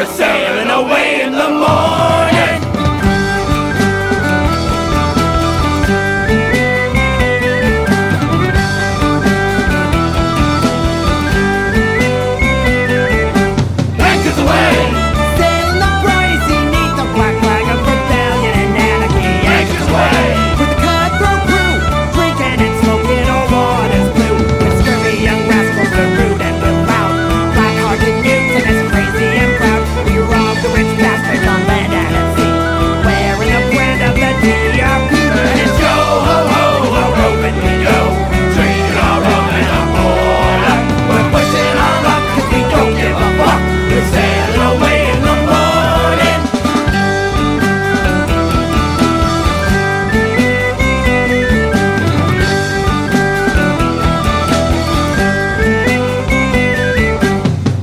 we're sailing away in the morning. Anchors away. Sailing the pricey neath the black flag of rebellion and anarchy. Anchors away. With the cutthroat crew, drinking and smoking all waters blue. With scurvy young rascals we're rude and we're loud. Black-hearted mutes and as crazy and proud. We rob the rich bastards on land and at sea, wearing the brand of the DRP. And it's yo ho ho, a roving we go, drinking our rum and our porter. We're pushing our luck 'cause we don't give a fuck. We're sailing away in the morning.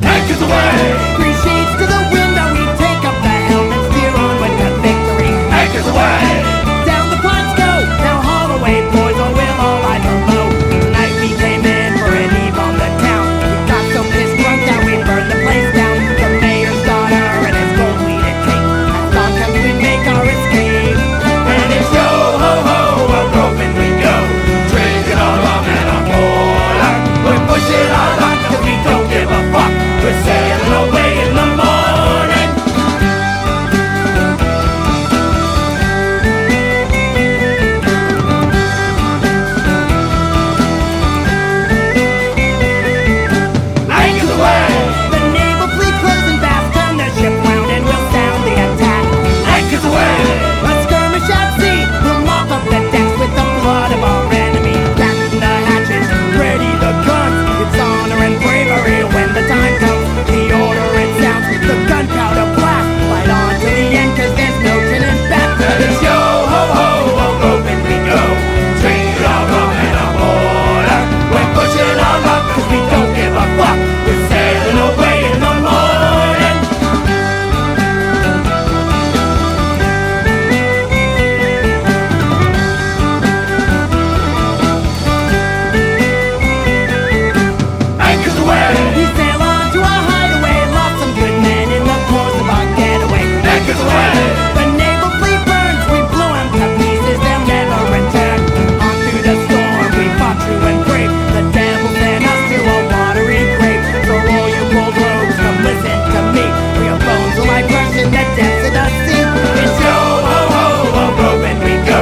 Anchors away. Three shades to the window, we take up the helm and steer onward to victory. Anchors away. Down the pipes go, now haul away, boys, or we'll all lie below. Night we came in for an eve on the town. We got so pissed drunk that we burned the place down. The mayor's daughter and his gold-weeded cake. As long as we make our escape. And it's yo ho ho, a roving we go, drinking our rum and our porter. We're pushing our luck 'cause we don't give a fuck. We're sailing away in the morning. Anchors away. The naval fleet closing fast, turn the ship round and we'll sound the attack. Anchors away. A skirmish at sea, we'll mop up the decks with the blood of our enemy. Batten the hatches, ready the guns. It's honor and bravery when the time comes. The order it sounds, the gunpowder blast. Fight on to the end 'cause there's no turning back. It's yo ho ho, a roving we go, drinking our rum and our porter. We're pushing our luck 'cause we don't give a fuck. We're sailing away in the morning. Anchors away. We sail on to our hideaway, lost some good men in the course of our getaway. Anchors away. The naval fleet burns, we blew 'em to pieces, they'll never return. On through the storm, we fought true and brave. The devil sent us to a watery grave. So all you bold rogues, come listen to me. For your bones will lie crushed in the depths of the sea. It's yo ho ho, a roving we go,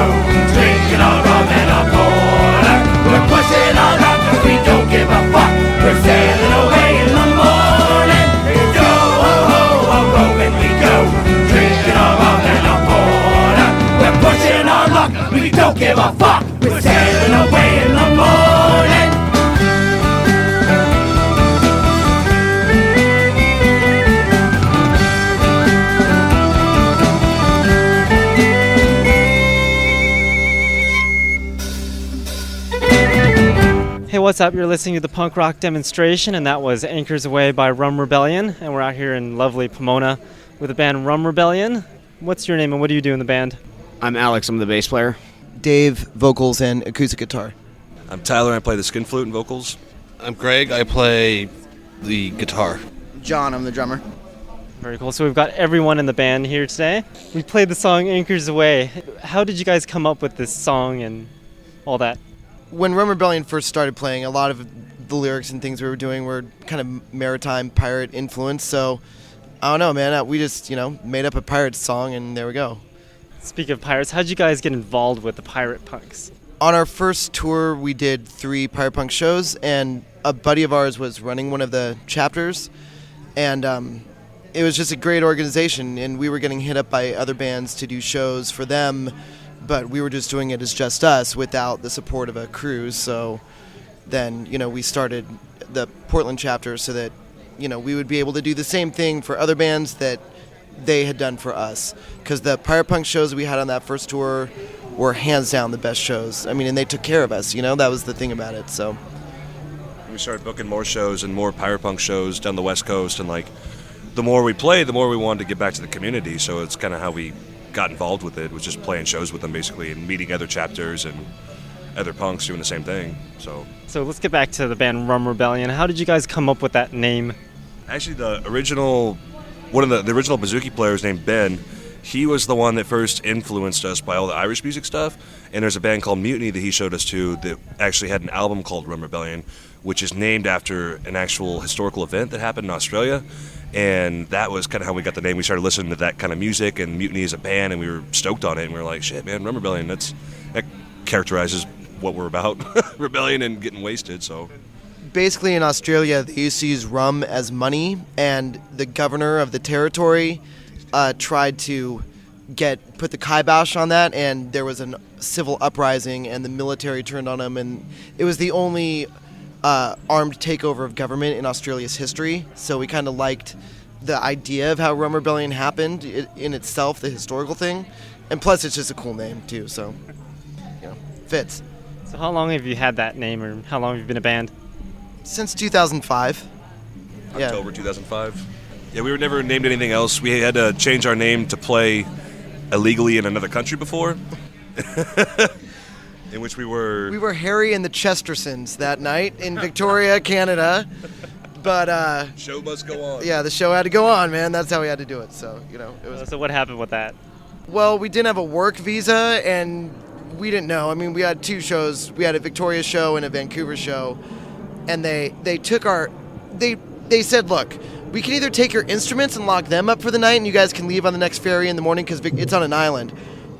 drinking our rum and our porter. We're pushing our luck 'cause we don't give a fuck. We're sailing away in the morning. It's yo ho ho, a roving we go, drinking our rum and our porter. We're pushing our luck, we don't give a fuck. We're sailing away in the morning. Hey, what's up? You're listening to the punk rock demonstration, and that was Anchors Away by Rum Rebellion. And we're out here in lovely Pomona with the band Rum Rebellion. What's your name and what do you do in the band? I'm Alex, I'm the bass player. Dave, vocals and acoustic guitar. I'm Tyler, I play the skin flute and vocals. I'm Greg, I play the guitar. John, I'm the drummer. Very cool. So we've got everyone in the band here today. We played the song Anchors Away. How did you guys come up with this song and all that? When Rum Rebellion first started playing, a lot of the lyrics and things we were doing were kind of maritime pirate influence. So, I don't know, man. We just, made up a pirate song and there we go. Speaking of pirates, how'd you guys get involved with the pirate punks? On our first tour, we did 3 pirate punk shows, and a buddy of ours was running one of the chapters. And it was just a great organization, and we were getting hit up by other bands to do shows for them. But we were just doing it as just us without the support of a cruise. So then, we started the Portland chapter so that, we would be able to do the same thing for other bands that they had done for us. Because the pirate punk shows we had on that first tour were hands down the best shows. I mean, and they took care of us, that was the thing about it. So We started booking more shows and more pirate punk shows down the West Coast, and the more we played, the more we wanted to get back to the community. So it's kind of how we got involved with it, was just playing shows with them basically and meeting other chapters and other punks doing the same thing. So let's get back to the band Rum Rebellion. How did you guys come up with that name? actually the original one of the original bouzouki players named Ben. He was the one that first influenced us by all the Irish music stuff. And there's a band called Mutiny that he showed us to that actually had an album called Rum Rebellion, which is named after an actual historical event that happened in Australia. And that was kind of how we got the name. We started listening to that kind of music and Mutiny as a band, and we were stoked on it. And we were like, shit, man, Rum Rebellion, that characterizes what we're about, rebellion and getting wasted. So basically in Australia, they used to use rum as money, and the governor of the territory tried to put the kibosh on that, and there was a civil uprising, and the military turned on him, and it was the only armed takeover of government in Australia's history. So we kind of liked the idea of how Rum Rebellion happened in itself, the historical thing, and plus it's just a cool name too, so fits. So how long have you had that name, or how long have you been a band? Since 2005. October 2005. Yeah, we were never named anything else. We had to change our name to play illegally in another country before, in which we were... We were Harry and the Chestersons that night in Victoria, Canada, but... show must go on. Yeah, the show had to go on, man. That's how we had to do it, so, it was... So what happened with that? Well, we didn't have a work visa, and we didn't know. I mean, we had 2 shows. We had a Victoria show and a Vancouver show, and they took our... They said, look... We can either take your instruments and lock them up for the night, and you guys can leave on the next ferry in the morning because it's on an island,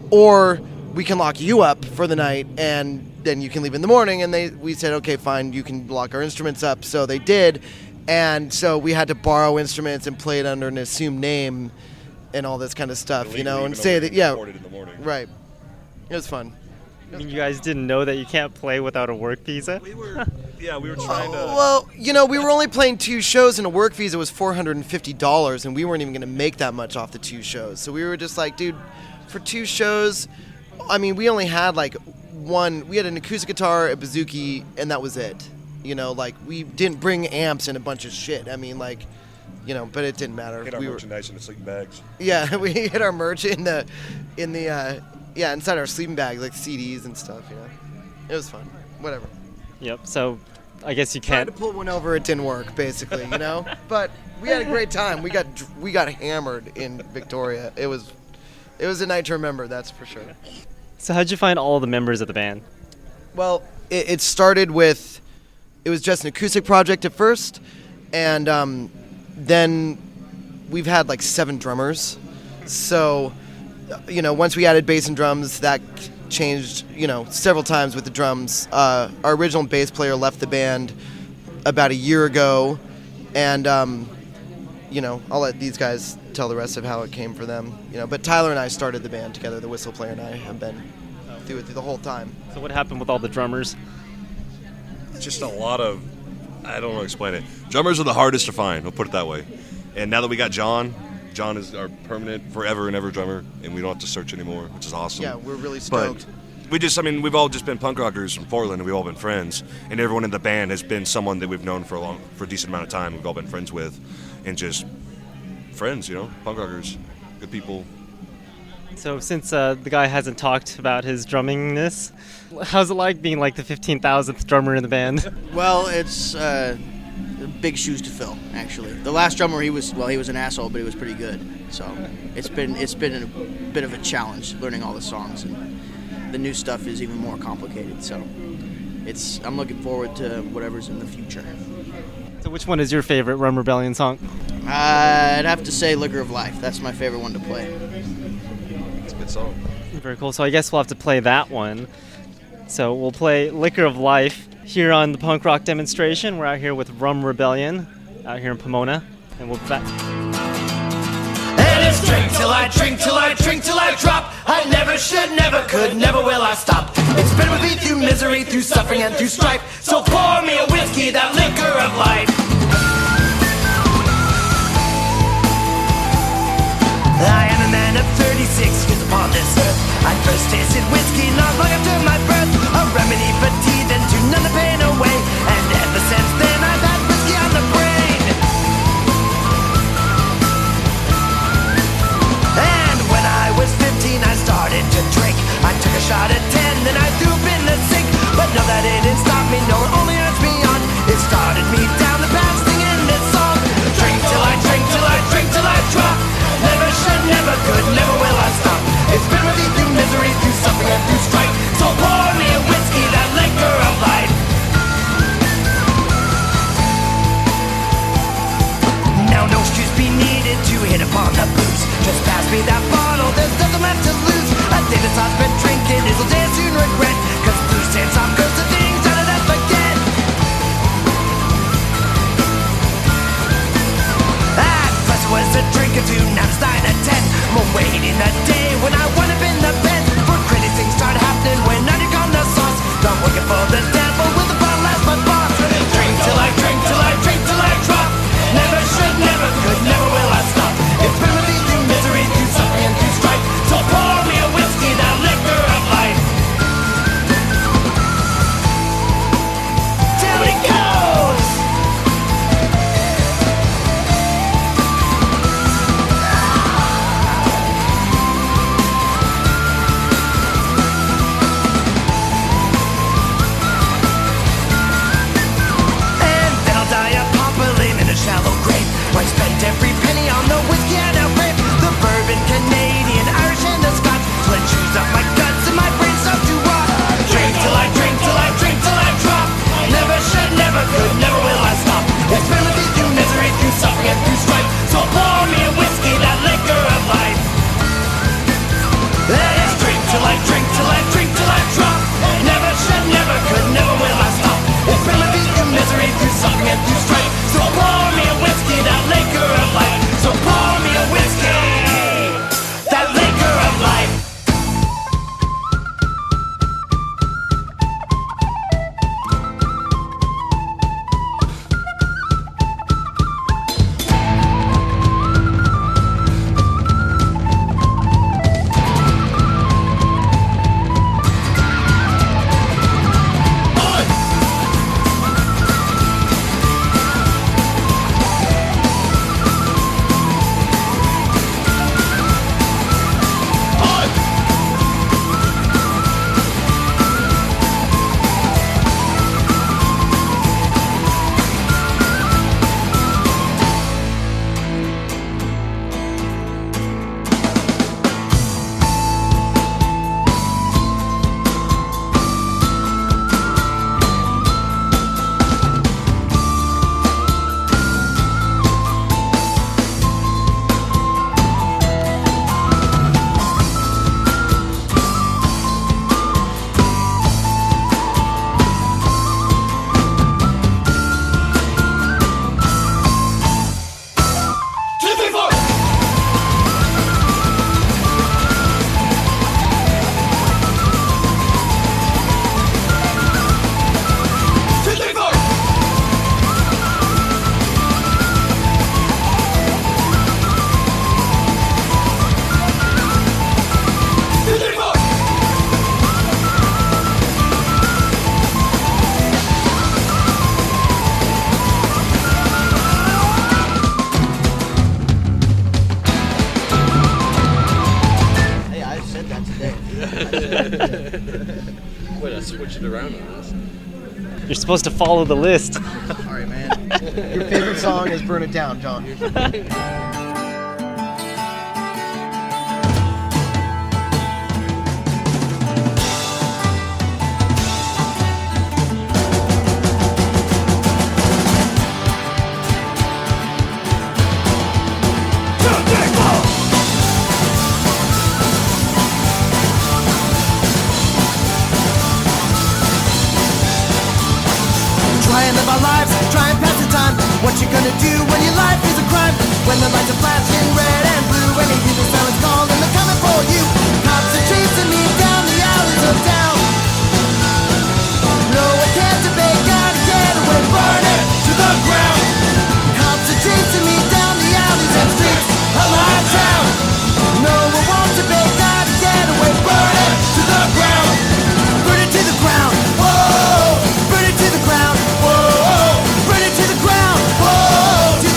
or we can lock you up for the night and then you can leave in the morning. And we said, okay, fine, you can lock our instruments up. So they did, and so we had to borrow instruments and play it under an assumed name and all this kind of stuff, and say that, recorded in the morning. Right. It was fun. I mean, you guys didn't know that you can't play without a work visa? We were trying to... Well, we were only playing 2 shows, and a work visa was $450, and we weren't even going to make that much off the 2 shows. So we were just like, dude, for 2 shows, I mean, we only had we had an acoustic guitar, a bouzouki, and that was it. We didn't bring amps and a bunch of shit. I mean, but it didn't matter. Hit our merchandise in the sleeping bags. Yeah, we hid our merch inside our sleeping bag, like CDs and stuff. It was fun. Whatever. Yep. So, I guess you Tried can't. to pull one over, it didn't work, basically. But we had a great time. We got hammered in Victoria. It was a night to remember, that's for sure. So how'd you find all the members of the band? Well, it started with, it was just an acoustic project at first, and then we've had 7 drummers. So, once we added bass and drums, that changed, several times with the drums. Our original bass player left the band about a year ago, and, I'll let these guys tell the rest of how it came for them. But Tyler and I started the band together. The whistle player and I have been through it the whole time. So what happened with all the drummers? Just a lot of... I don't know how to explain it. Drummers are the hardest to find, we'll put it that way. And now that we got John is our permanent, forever and ever drummer, and we don't have to search anymore, which is awesome. Yeah, we're really stoked. But we've all just been punk rockers from Portland, and we've all been friends. And everyone in the band has been someone that we've known for a decent amount of time. We've all been friends with, and just friends, punk rockers, good people. So since the guy hasn't talked about his drummingness, how's it like being the 15,000th drummer in the band? Well, it's big shoes to fill, actually. The last drummer, he was an asshole, but he was pretty good. So it's been a bit of a challenge learning all the songs, and the new stuff is even more complicated. So I'm looking forward to whatever's in the future. So which one is your favorite Rum Rebellion song? I'd have to say Liquor of Life. That's my favorite one to play. It's a good song. Very cool. So I guess we'll have to play that one. So we'll play Liquor of Life here on the punk rock demonstration. We're out here with Rum Rebellion out here in Pomona, and we'll be back. And it's drink till I drink till I drink till I drop. I never should, never could, never will I stop. It's been with me through misery, through suffering and through strife. So pour me a whiskey, that liquor of life. I am a man of 36 years upon this earth. I first tasted whiskey not long after my birth, a remedy for teeth and to numb the pain away. And ever since then I've had whiskey on the brain. And when I was 15 I started to drink. I took a shot at 10, then I threw up in the sink. But no, that didn't stop me, no, it only urged me on. It started me down the path singing this song. Drink till I drink till I drink till I drop. since I've been drinking, it'll dare soon regret. Cause blue sands are girls and things that I'll never forget. At first I was a drinker too, now it's 9 or 10. I'm waiting a day when I wind up in the bed. For crazy things start happening when I drink on the sauce. Not working for the devil, will the bottle as my boss. Drink till I drink till I drink till I drop. Never should, never could, never will I stop. It's been with me through misery, through suffering and through strife. So pour me a whiskey, that liquor of life. Till it goes. And then I'll die a pauper laying in a shallow grave. I spent every penny on the whiskey and a rape. The bourbon, Canadian, Irish and the Scotch. Till I chews up my guts and my brain starts to rot. Drink till I drink till I drink till I drop. Never should, never could, never will I stop. It's been with me through misery, through suffering and through strife. So pour me a whiskey, that liquor of life. That is drink till I drink till I drink till I drop. Never should, never could, never will I stop. It's been with me through misery, through suffering and through strife. So pour me a whiskey, that liquor of life. So pour me a whiskey, that liquor of life. Hey, I said that today. Wait, I switched it around on this. You're supposed to follow the list. Sorry, man. Your favorite song is Burn It Down, John. Try and live our lives, try and pass the time. What you gonna do when your life is a crime? When the lights are flashing red and blue, and you hear the silence call and they're coming for you. Cops are chasing me down the alleys of town. No one cares if they gotta get away, burn it to the ground. Cops are chasing me down the alleys and streets of my town. No one wants to be, gotta get away, burn it to the ground. Burn it to the ground, whoa. Burn it to the ground, whoa. Burn it to the ground, whoa. To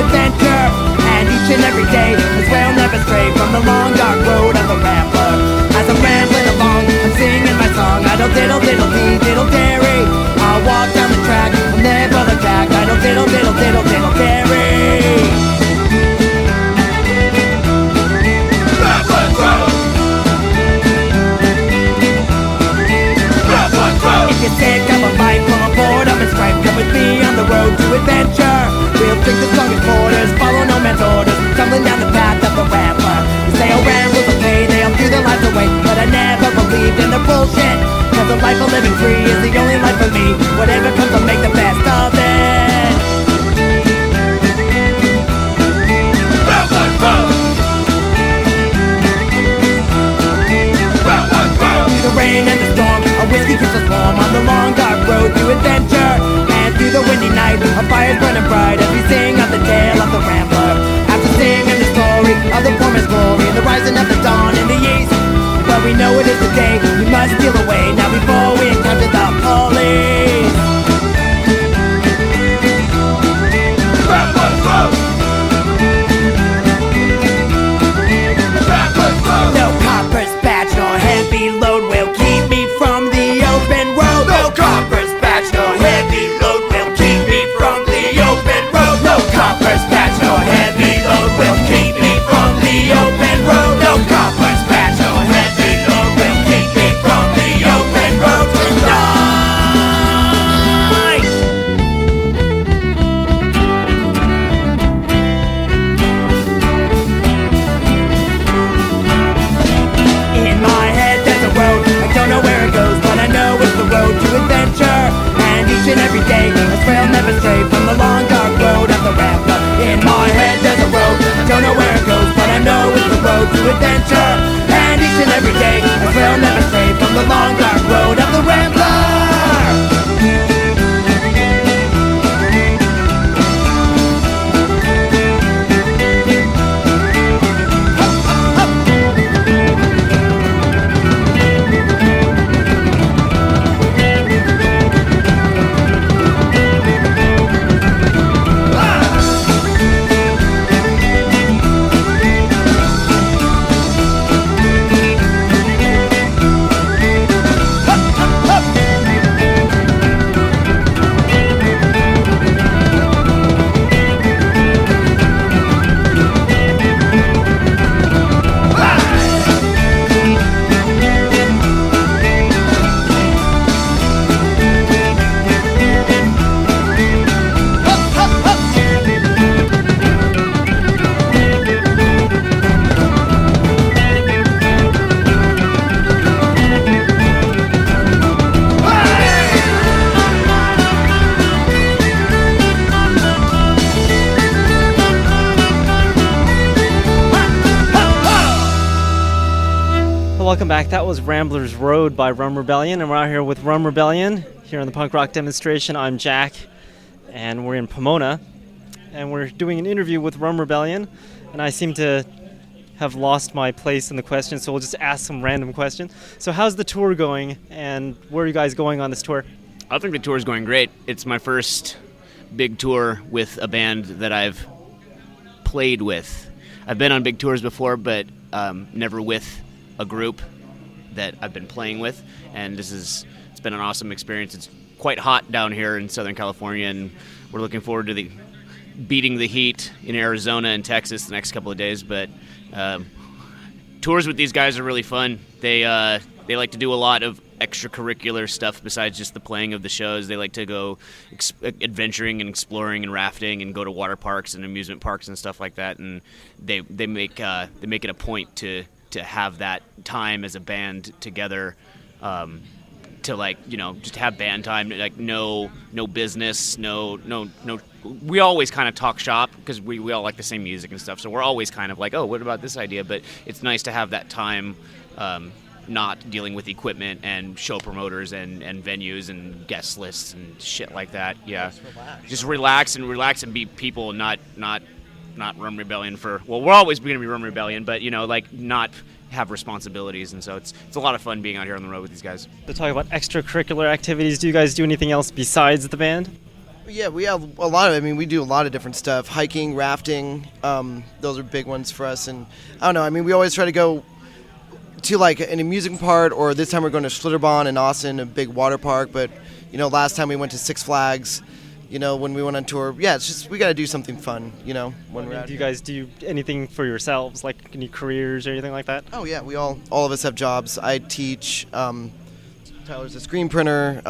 adventure. And each and every day, I swear I'll never stray from the long dark road of the Rambler. As I'm rambling along, I'm singing my song. Idle diddle diddle dee diddle dairy. I'll walk down the track, I'll never look back. Idle diddle diddle diddle diddle dairy. If you're sick of a life full of boredom and strife, come with me on the road to adventure. We'll drink the strongest borders, follow no man's orders, stumbling down the path of the Rambler. You say, oh, Ramblers will pay, they'll do their lives away, but I never believed in their bullshit. Cause the life of living free is the only life for me. Whatever comes, I'll make the best of it. Through the rain and the storm, a whiskey keeps us warm on the long dark road to adventure. And through the windy night, a fire's burning bright as we sing of the tale of the Rambler. After singing the story of the poor man's glory, the rising of the dawn in the east. Well, we know it is the day we must steal away now before we encounter the police. No copper's badge nor heavy load will keep me from the open road. No copper's badge nor heavy load will keep me from the open road. No copper's badge nor heavy load will keep me from the open road. No copper's badge nor heavy load will keep me from the open road tonight. In my head there's a road, I don't know where it goes, but I know it's the road to adventure. And each and every day, I swear I'll never stray from the long dark road of the Rambler. In my head there's a road, I don't know where it goes, but I know it's the road to adventure. And each and every day, I swear I'll never stray from the long dark road of the Rambler. Welcome back. That was Rambler's Road by Rum Rebellion, and we're out here with Rum Rebellion here on the punk rock demonstration. I'm Jack, and we're in Pomona, and we're doing an interview with Rum Rebellion, and I seem to have lost my place in the question, so we'll just ask some random questions. So how's the tour going, and where are you guys going on this tour? I think the tour is going great. It's my first big tour with a band that I've played with. I've been on big tours before, but never with a group that I've been playing with, and it's been an awesome experience. It's quite hot down here in Southern California, and we're looking forward to beating the heat in Arizona and Texas the next couple of days. But tours with these guys are really fun. They like to do a lot of extracurricular stuff besides just the playing of the shows. They like to go adventuring and exploring and rafting and go to water parks and amusement parks and stuff like that. And they make it a point to have that time as a band together, to just have band time, like no business, no. We always kind of talk shop because we all like the same music and stuff, so we're always kind of like, oh, what about this idea? But it's nice to have that time, not dealing with equipment and show promoters and venues and guest lists and shit like that. Yeah, just relax and be people, not Rum Rebellion we're always going to be Rum Rebellion, but not have responsibilities, and so it's a lot of fun being out here on the road with these guys. To talk about extracurricular activities, do you guys do anything else besides the band? Yeah, we have a lot of. I mean, we do a lot of different stuff: hiking, rafting. Those are big ones for us. And I don't know. I mean, we always try to go to like an amusing part, or this time we're going to Schlitterbahn in Austin, a big water park. But last time we went to Six Flags. When we went on tour, it's just we got to do something fun. When we're out Do you here. guys do anything for yourselves, like any careers or anything like that? Oh yeah, we all of us have jobs. I teach. Tyler's a screen printer.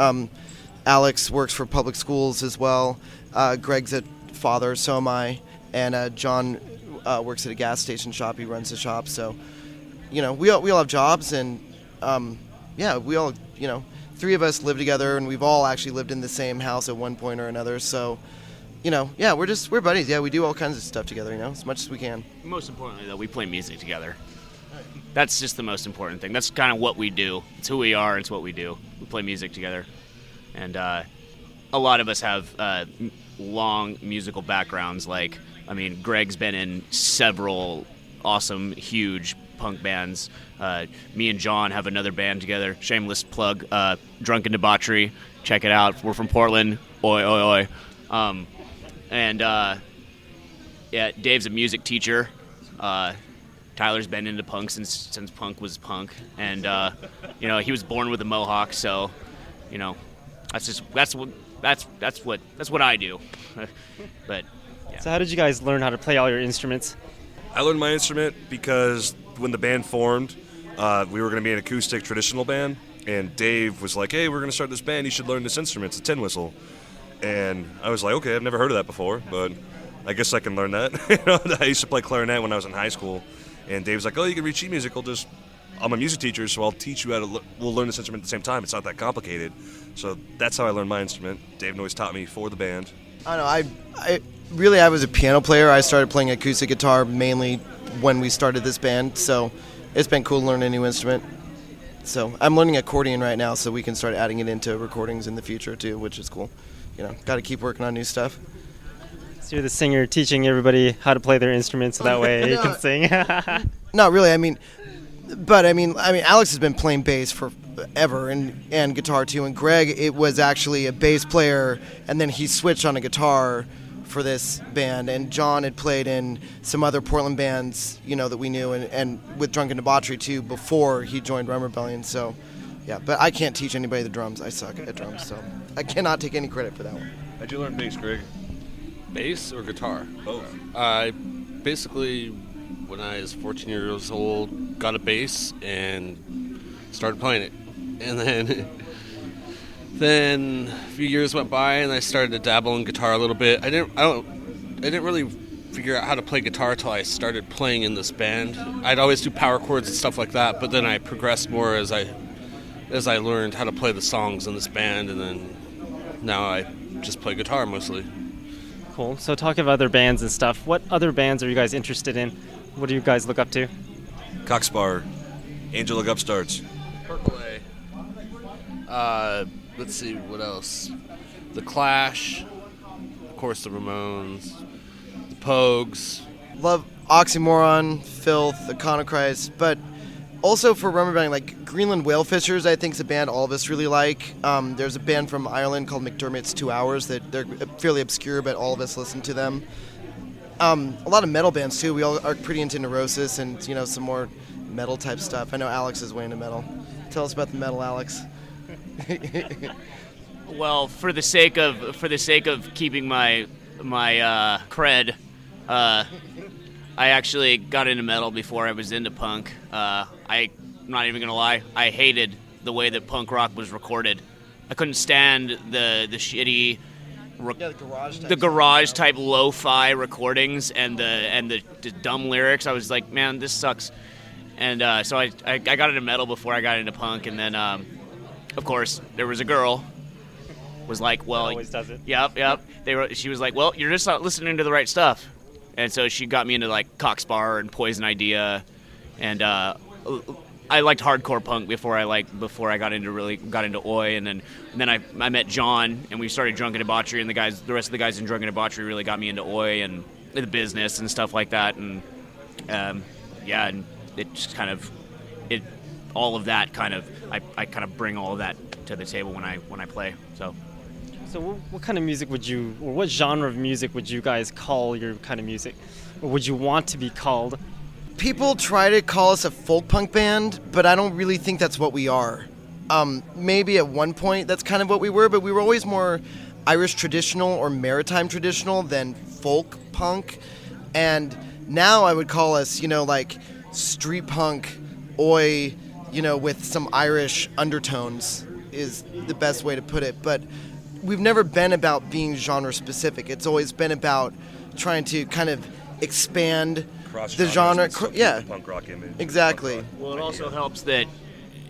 Alex works for public schools as well. Greg's a father, so am I. And John works at a gas station shop. He runs the shop. So, we all have jobs, and we all, three of us live together, and we've all actually lived in the same house at one point or another. So, we're buddies. Yeah, we do all kinds of stuff together, as much as we can. Most importantly, though, we play music together. That's just the most important thing. That's kind of what we do. It's who we are. It's what we do. We play music together. And a lot of us have long musical backgrounds. Greg's been in several awesome, huge punk bands. Me and John have another band together. Shameless plug, Drunken Debauchery. Check it out. We're from Portland. Oi, oi, oi. Dave's a music teacher. Tyler's been into punk since punk was punk. And, he was born with a mohawk, so, that's what I do. But yeah. So how did you guys learn how to play all your instruments? I learned my instrument because when the band formed, we were going to be an acoustic traditional band, and Dave was like, "Hey, we're going to start this band. You should learn this instrument. It's a tin whistle." And I was like, "Okay, I've never heard of that before, but I guess I can learn that." I used to play clarinet when I was in high school, and Dave's like, "Oh, you can read sheet music. I'm a music teacher, so I'll teach you how to. We'll learn this instrument at the same time. It's not that complicated." So that's how I learned my instrument. Dave always taught me for the band. I don't know. I was a piano player. I started playing acoustic guitar mainly when we started this band. So it's been cool to learn a new instrument. So I'm learning accordion right now, so we can start adding it into recordings in the future too, which is cool. Got to keep working on new stuff. So you're the singer teaching everybody how to play their instruments, so that way you can sing. Not really. I mean, Alex has been playing bass forever and guitar too. And Greg, it was actually a bass player, and then he switched on a guitar for this band. And John had played in some other Portland bands, that we knew, and with Drunken Debauchery too before he joined Rum Rebellion. So, yeah. But I can't teach anybody the drums. I suck at drums, so I cannot take any credit for that one. How'd you learn bass, Greg? Bass or guitar? Both. I basically, when I was 14 years old, got a bass and started playing it. And then a few years went by and I started to dabble in guitar a little bit. I didn't really figure out how to play guitar until I started playing in this band. I'd always do power chords and stuff like that, but then I progressed more as I learned how to play the songs in this band, and then now I just play guitar mostly. Cool. So talking of other bands and stuff, what other bands are you guys interested in? What do you guys look up to? Cockspar, Angel of Upstarts. Purple A. Let's see, what else? The Clash, of course the Ramones, the Pogues. Love Oxymoron, Filth, Iconoclast, but also for Rum Rebellion, like Greenland Whalefishers, I think is a band all of us really like. There's a band from Ireland called McDermott's 2 Hours that they're fairly obscure, but all of us listen to them. A lot of metal bands too. We all are pretty into Neurosis and some more metal type stuff. I know Alex is way into metal. Tell us about the metal, Alex. Well, for the sake of keeping my cred, I actually got into metal before I was into punk. I'm not even gonna lie, I hated the way that punk rock was recorded. I couldn't stand the shitty, the garage type lo-fi recordings and the dumb lyrics. I was like, man, this sucks. And so I got into metal before I got into punk, and then of course there was a girl. Was like, well, always does it. Yep. She was like, well, you're just not listening to the right stuff, and so she got me into like Cockspar and Poison Idea, and I liked hardcore punk before I got into Aweigh, and then I met John, and we started Drunken Debauchery, and the rest of the guys in Drunken Debauchery really got me into Aweigh and the business and stuff like that, and and it just kind of all of that kind of I kind of bring all of that to the table when I play. So So what kind of music would you, or what genre of music would you guys call your kind of music? Or would you want to be called? People try to call us a folk punk band, but I don't really think that's what we are. Maybe at one point that's kind of what we were, but we were always more Irish traditional or maritime traditional than folk punk. And now I would call us, like street punk, oi, with some Irish undertones is the best way to put it. But we've never been about being genre specific. It's always been about trying to kind of expand the genre. Yeah, punk rock image. Exactly. Well, it also helps that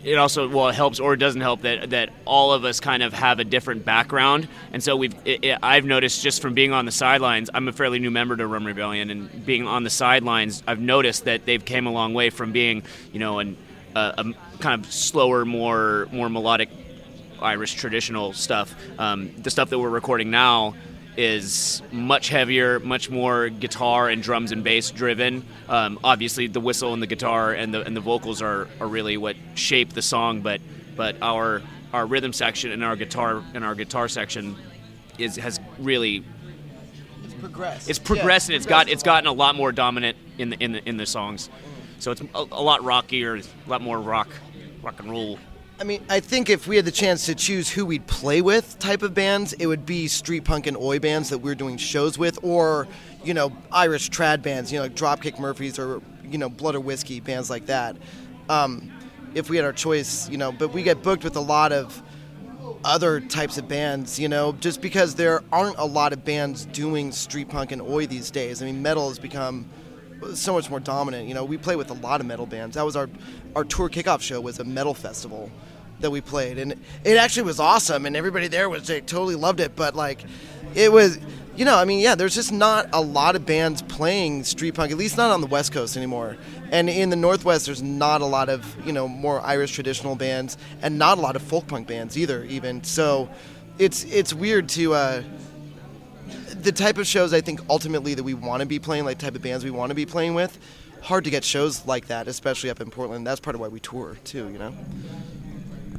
it helps or it doesn't help that all of us kind of have a different background, and so I've noticed just from being on the sidelines. I'm a fairly new member to Rum Rebellion, and being on the sidelines, I've noticed that they've came a long way from being, a kind of slower, more melodic Irish traditional stuff. The stuff that we're recording now is much heavier, much more guitar and drums and bass driven. Obviously, the whistle and the guitar and the vocals are really what shape the song. But our rhythm section and our guitar section has really progressed. It's progressed, and it's gotten a lot more dominant in the songs. So it's a lot rockier, a lot more rock and roll. I mean, I think if we had the chance to choose who we'd play with type of bands, it would be street punk and oi bands that we're doing shows with, or, Irish trad bands, like Dropkick Murphys or, Blood or Whiskey, bands like that. If we had our choice, but we get booked with a lot of other types of bands, just because there aren't a lot of bands doing street punk and oi these days. I mean, metal has become so much more dominant. We play with a lot of metal bands. That was our tour kickoff show was a metal festival that we played, and it actually was awesome, and everybody there they totally loved it. But it was, there's just not a lot of bands playing street punk, at least not on the West Coast anymore. And in the Northwest, there's not a lot of more Irish traditional bands, and not a lot of folk punk bands either. Even so, it's weird to. The type of shows I think ultimately that we want to be playing, like type of bands we want to be playing with, hard to get shows like that, especially up in Portland. That's part of why we tour too,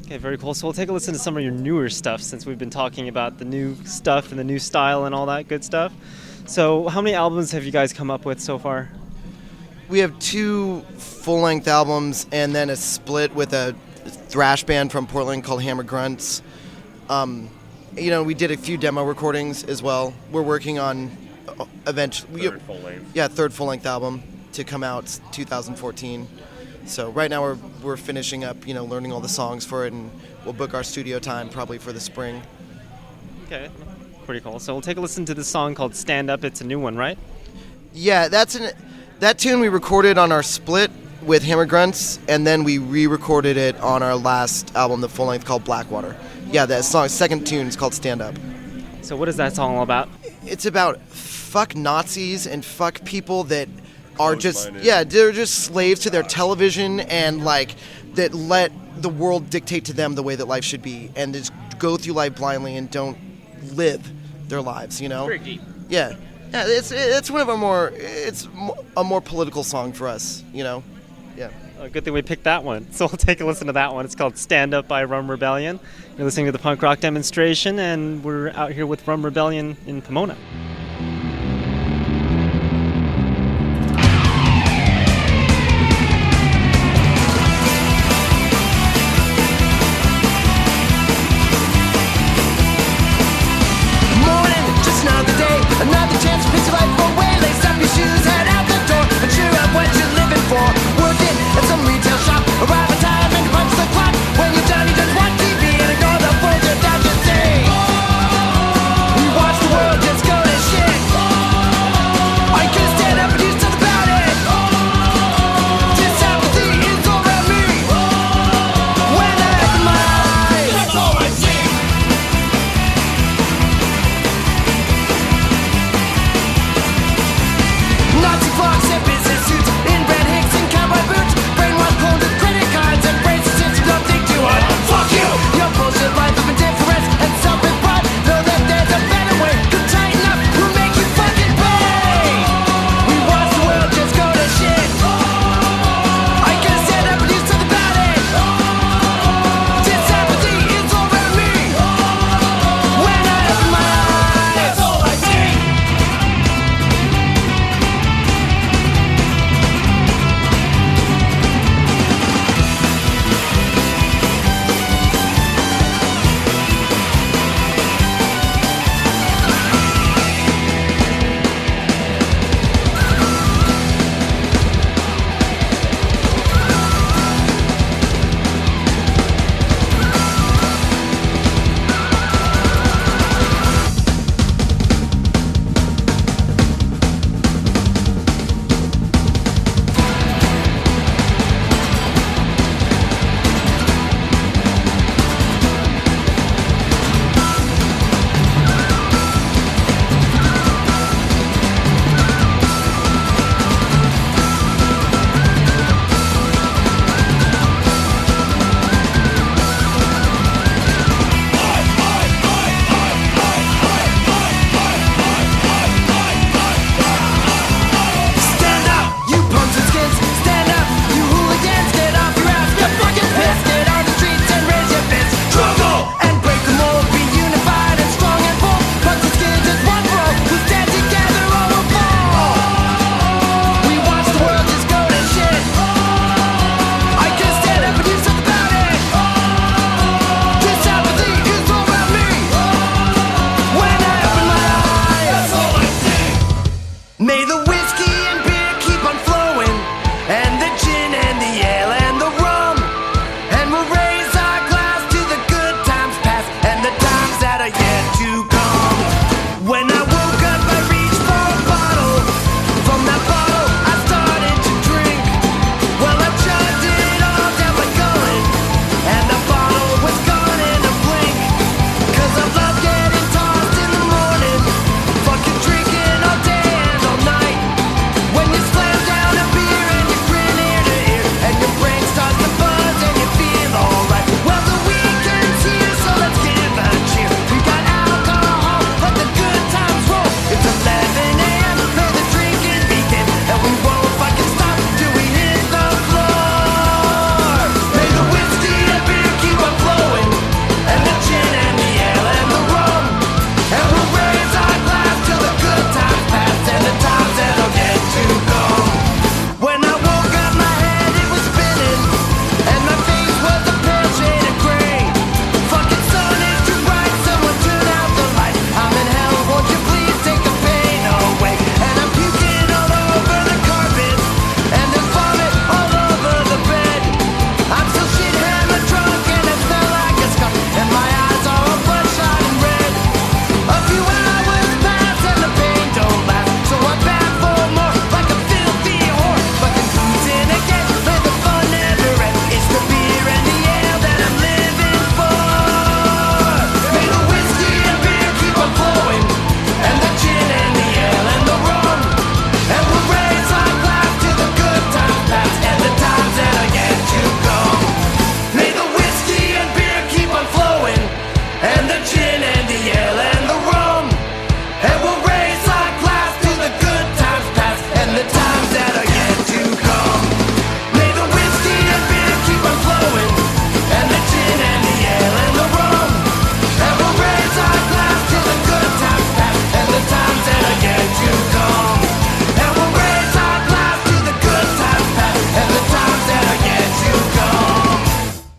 Okay, very cool. So we'll take a listen to some of your newer stuff, since we've been talking about the new stuff and the new style and all that good stuff. So how many albums have you guys come up with so far? We have 2 full-length albums and then a split with a thrash band from Portland called Hammer Grunts. We did a few demo recordings as well. We're working on eventually Third full-length. Yeah, third full-length album to come out 2014. So right now we're finishing up, learning all the songs for it, and we'll book our studio time probably for the spring. Okay, pretty cool. So we'll take a listen to this song called Stand Up. It's a new one, right? Yeah, that tune we recorded on our split with Hammer Grunts, and then we re-recorded it on our last album, the full-length, called Blackwater. Yeah, that song, second tune is called Stand Up. So what is that song all about? It's about fuck Nazis and fuck people that are they're just slaves to their television, and that let the world dictate to them the way that life should be, and just go through life blindly and don't live their lives, Very deep. Yeah, it's one of a more political song for us, Yeah. Good thing we picked that one. So we'll take a listen to that one. It's called Stand Up by Rum Rebellion. You're listening to the punk rock demonstration, and we're out here with Rum Rebellion in Pomona. Another chance to pick your life away. Lace up your shoes, head out the door, and cheer up what you're living for. Working at some retail shop, arrive on time and punch the clock. When you're done, you just watch TV and ignore the bullshit that you say. You watch the world just go to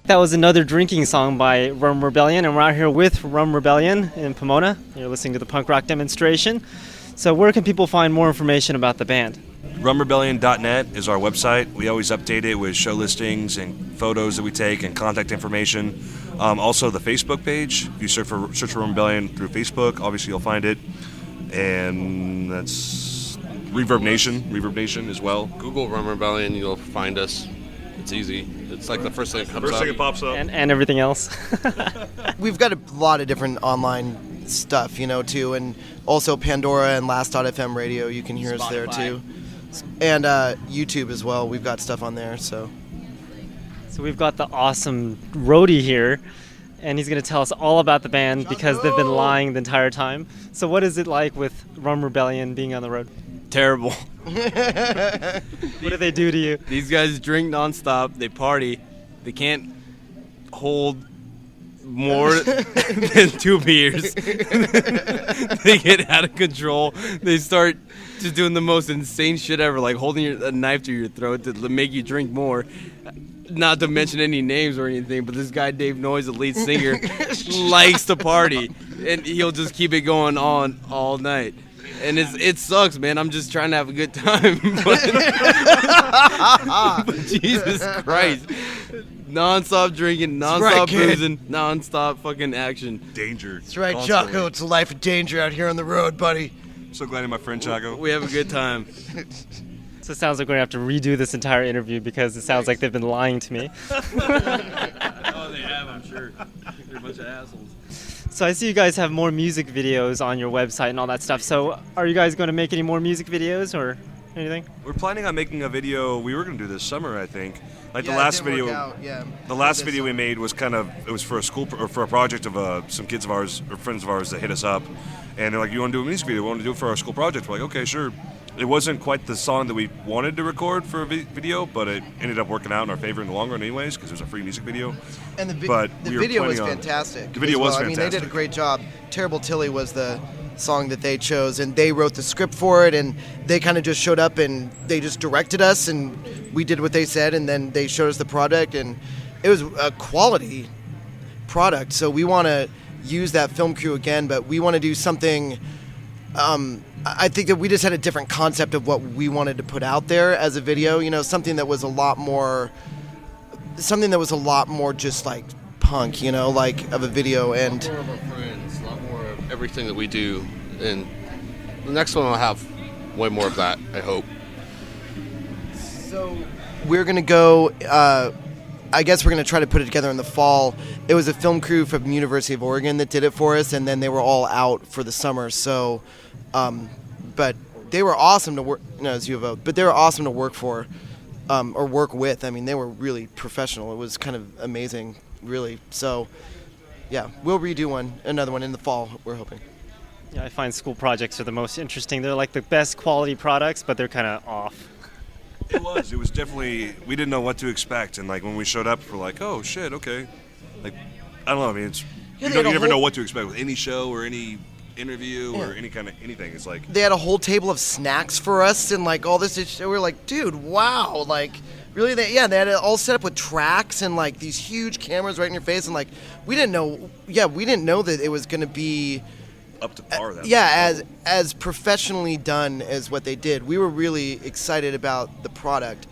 That was another drinking song by Rum Rebellion, and we're out here with Rum Rebellion in Pomona. You're listening to the punk rock demonstration. So where can people find more information about the band? RumRebellion.net is our website. We always update it with show listings and photos that we take and contact information. Also, the Facebook page. If you search for Rum Rebellion through Facebook, obviously you'll find it. And that's Reverb Nation as well. Google Rum Rebellion, you'll find us. It's easy. It's like the first thing that comes up. First thing that pops up. And everything else. We've got a lot of different online stuff, too, and also Pandora and Last.fm radio. You can hear us there too, and YouTube as well. We've got stuff on there. So we've got the awesome roadie here, and he's going to tell us all about the band because they've been lying the entire time. So what is it like with Rum Rebellion being on the road? Terrible. What do they do to you? These guys drink nonstop. They party. They can't hold more than 2 beers. They get out of control. They start just doing the most insane shit ever, like holding a knife to your throat to make you drink more. Not to mention any names or anything, but this guy Dave Noyes, the lead singer, likes to party, and he'll just keep it going on all night. And it sucks, man. I'm just trying to have a good time. But Jesus Christ. Non-stop drinking, non-stop boozing, non-stop fucking action. Danger. That's right, Constantly. Jocko. It's a life of danger out here on the road, buddy. So glad you're my friend, Chaco. We have a good time. So it sounds like we're going to have to redo this entire interview because it sounds like they've been lying to me. Oh, they have, I'm sure. They're a bunch of assholes. So I see you guys have more music videos on your website and all that stuff. So are you guys going to make any more music videos or anything? We're planning on making a video we were going to do this summer, I think. Like Yeah, the it last didn't work video, out, yeah. the last This video we summer. made was it was for a school or for a project of some kids of ours or friends of ours that hit us up, and they're like, "You want to do a music video? We want to do it for our school project." We're like, "Okay, sure." It wasn't quite the song that we wanted to record for a video, but it ended up working out in our favor in the long run, anyways, because it was a free music video. And the But the we were video was planning on- fantastic. The video as was well. I mean, they did a fantastic. great job. Terrible Tilly was the song that they chose, and they wrote the script for it, and they kind of just showed up and they just directed us, and we did what they said, and then they showed us the product, and it was a quality product. So we want to use that film crew again, but we want to do something. I think that we just had a different concept of what we wanted to put out there as a video. Something that was a lot more just like punk. Like of a video. And A lot more of our friends, a lot more of everything that we do. And the next one will have way more of that, I hope. so we're gonna go. I guess we're going to try to put it together in the fall. It was a film crew from the University of Oregon that did it for us, and then they were all out for the summer. So, but they were awesome to work. No, it's U of O. But they were awesome to work for, or work with. I mean, they were really professional. It was kind of amazing, really. So, yeah, we'll redo another one in the fall. We're hoping. Yeah, I find school projects are the most interesting. They're like the best quality products, but they're kind of off. It was definitely, we didn't know what to expect, and like when we showed up, we're like, oh shit, okay. Like, I don't know, I mean, it's, Yeah, you they had a never know whole- what to expect with any show or any interview or any kind of anything. It's like, They had a whole table of snacks for us and like all this. We were like, dude, wow, like really? They had it all set up with tracks and like these huge cameras right in your face, and like we didn't know that it was gonna be up to par. as professionally done as what they did. We were really excited about the product.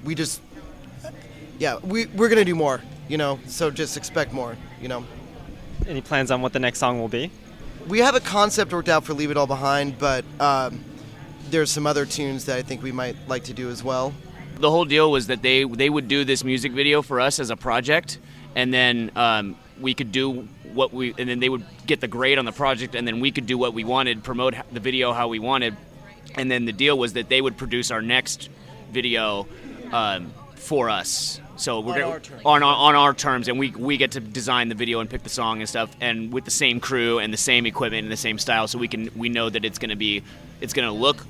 We just, we're gonna do more, so just expect more, Any plans on what the next song will be? We have a concept worked out for Leave It All Behind, but there's some other tunes that I think we might like to do as well. The whole deal was that they would do this music video for us as a project, and then we could do and then they would get the grade on the project, and then we could do what we wanted, promote the video how we wanted, and then the deal was that they would produce our next video for us. So we're on our terms, and we get to design the video and pick the song and stuff, and with the same crew and the same equipment and the same style, so we know that it's gonna look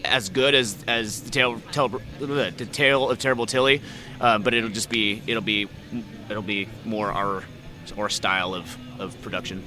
as good as the Tale of Terrible Tilly, but it'll be more our style of production.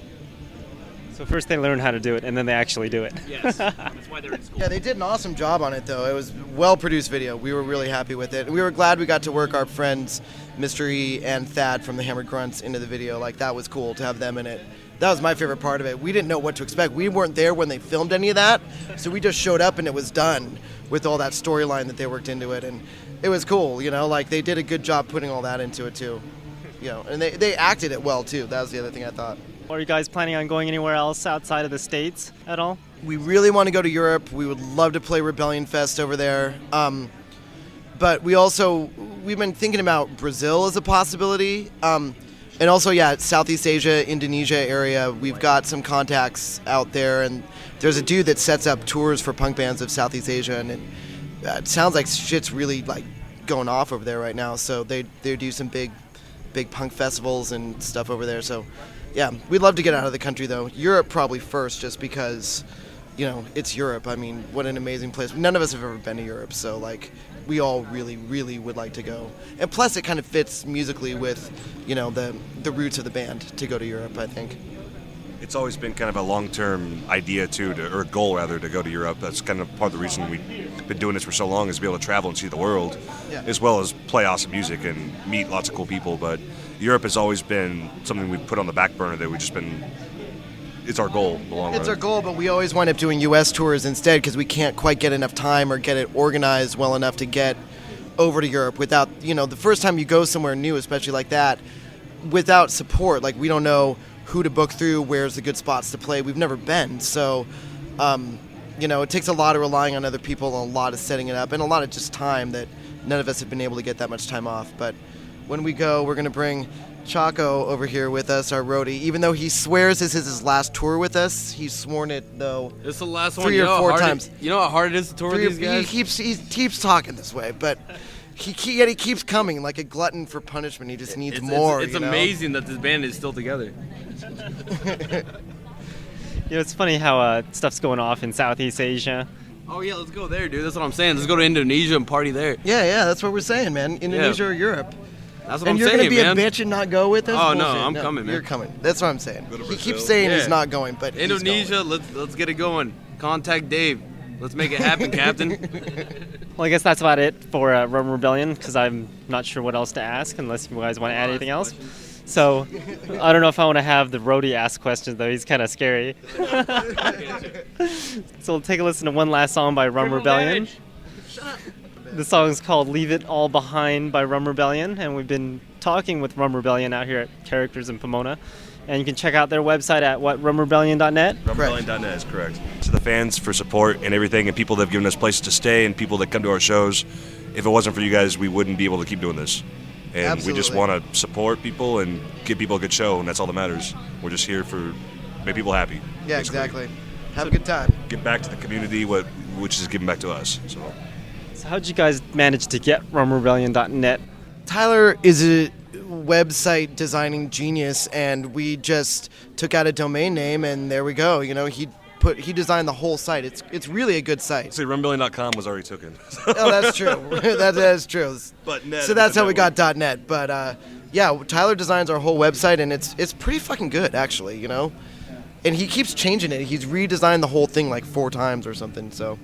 So first they learn how to do it, and then they actually do it. Yes, that's why they're in school. Yeah, they did an awesome job on it, though. It was well-produced video. We were really happy with it. We were glad we got to work our friends Mystery and Thad from the Hammered Grunts into the video. Like, that was cool to have them in it. That was my favorite part of it. We didn't know what to expect. We weren't there when they filmed any of that, so we just showed up and it was done with all that storyline that they worked into it. And it was cool, you know, like they did a good job putting all that into it too. You know, and they acted it well too. That was the other thing I thought. Are you guys planning on going anywhere else outside of the States at all? We really want to go to Europe. We would love to play Rebellion Fest over there. But we've been thinking about Brazil as a possibility. And also, yeah, Southeast Asia, Indonesia area. We've got some contacts out there, and there's a dude that sets up tours for punk bands of Southeast Asia, and it sounds like shit's really like going off over there right now. So they do some big punk festivals and stuff over there. So yeah, we'd love to get out of the country though. Europe probably first, just because, you know, it's Europe. I mean, what an amazing place. None of us have ever been to Europe, so like we all really, really would like to go. And plus it kind of fits musically with, you know, the roots of the band to go to Europe, I think. It's always been kind of a long-term idea too, or goal rather, to go to Europe. That's kind of part of the reason we've been doing this for so long, is to be able to travel and see the world, as well as play awesome music and meet lots of cool people. But Europe has always been something we've put on the back burner that we've just been. It's our goal in the long run. It's our goal, but we always wind up doing U.S. tours instead because we can't quite get enough time or get it organized well enough to get over to Europe without, you know, the first time you go somewhere new, especially like that, without support, like we don't know who to book through, where's the good spots to play. We've never been, so, you know, it takes a lot of relying on other people and a lot of setting it up and a lot of just time that none of us have been able to get that much time off. But when we go, we're going to bring Chaco over here with us, our roadie. Even though he swears this is his last tour with us, he's sworn it though. It's the last one. 3 or 4 times. You know how hard it is to tour with these guys? He keeps talking this way, but he keeps coming like a glutton for punishment. He just needs more. It's amazing that this band is still together. You know, it's funny how stuff's going off in Southeast Asia. Oh yeah, let's go there, dude. That's what I'm saying. Let's go to Indonesia and party there. Yeah, that's what we're saying, man. Indonesia or Europe. That's what and I'm you're saying, gonna be man. a bitch and not go with us? Oh Bullshit. no, I'm coming, man. You're coming. That's what I'm saying. He keeps saying he's not going, but Indonesia, he's going. let's get it going. Contact Dave. Let's make it happen, Captain. Well, I guess that's about it for Rum Rebellion, because I'm not sure what else to ask, unless you guys want to add anything else. So, I don't know if I want to have the roadie ask questions, though. He's kind of scary. So we'll take a listen to one last song by Rum Rebellion. The song is called Leave It All Behind by Rum Rebellion, and we've been talking with Rum Rebellion out here at Characters in Pomona. And you can check out their website at rumrebellion.net? Rumrebellion.net is correct. To the fans for support and everything, and people that have given us places to stay, and people that come to our shows. If it wasn't for you guys, we wouldn't be able to keep doing this. And Absolutely. we just want to support people and give people a good show, and that's all that matters. We're just here for make people happy. Yeah, basically. exactly. Have a good time. Give back to the community, which is giving back to us. So how'd you guys manage to get rumrebellion.net? Tyler is a website designing genius, and we just took out a domain name, and there we go. You know, he designed the whole site. It's really a good site. See, Rumrebellion.com was already taken. Oh, that's true. that is true. But net so that's how we got .net. But yeah, Tyler designs our whole website, and it's pretty fucking good, actually. You know, and he keeps changing it. He's redesigned the whole thing like 4 times or something. So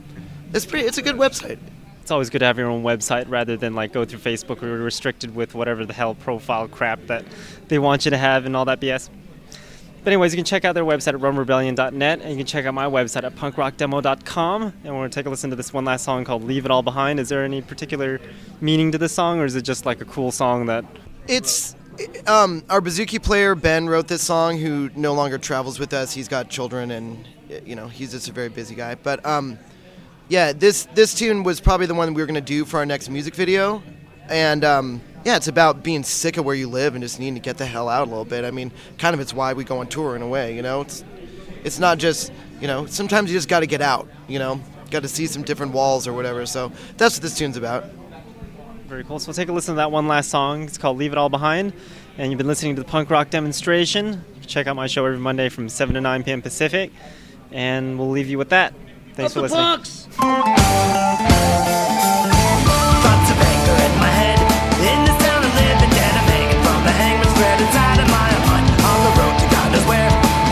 it's a good website. It's always good to have your own website rather than like go through Facebook or you're restricted with whatever the hell profile crap that they want you to have and all that BS. But anyways, you can check out their website at rumrebellion.net, and you can check out my website at punkrockdemo.com. And we're going to take a listen to this one last song called Leave It All Behind. Is there any particular meaning to this song, or is it just like a cool song that... It's our bouzouki player, Ben, wrote this song, who no longer travels with us. He's got children, and, you know, he's just a very busy guy. But, yeah, this tune was probably the one we were going to do for our next music video. And, yeah, it's about being sick of where you live and just needing to get the hell out a little bit. I mean, kind of it's why we go on tour in a way, you know? It's not just, you know, sometimes you just got to get out, you know? Got to see some different walls or whatever. So that's what this tune's about. Very cool. So we'll take a listen to that one last song. It's called Leave It All Behind. And you've been listening to the Punk Rock Demonstration. You can check out my show every Monday from 7 to 9 p.m. Pacific. And we'll leave you with that. Thanks for listening. Thoughts of anger in my head. In this town I live and dead, I'm hanging from the hangman's thread inside of my mind. On the road to God knows where.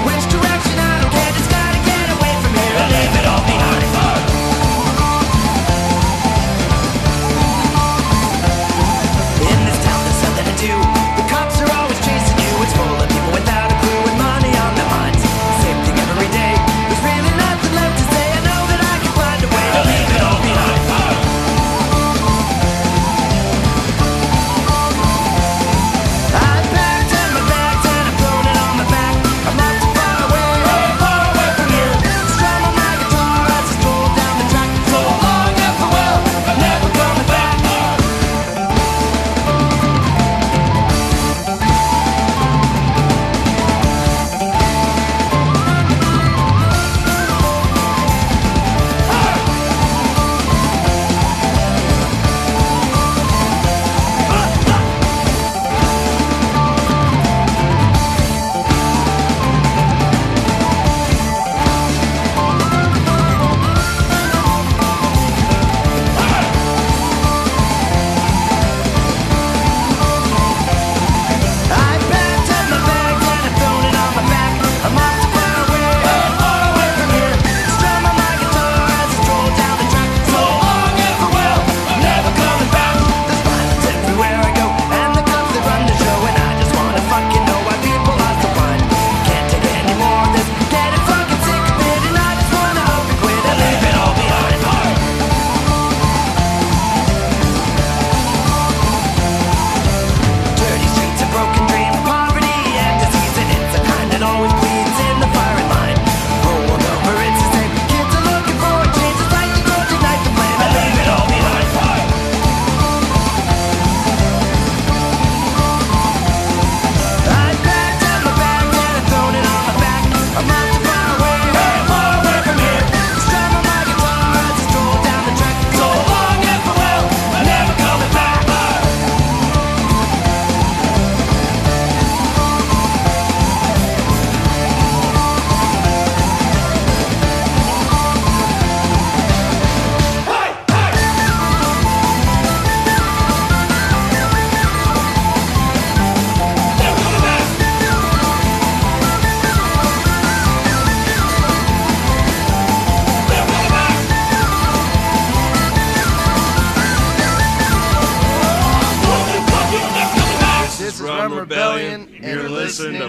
Which direction I don't care.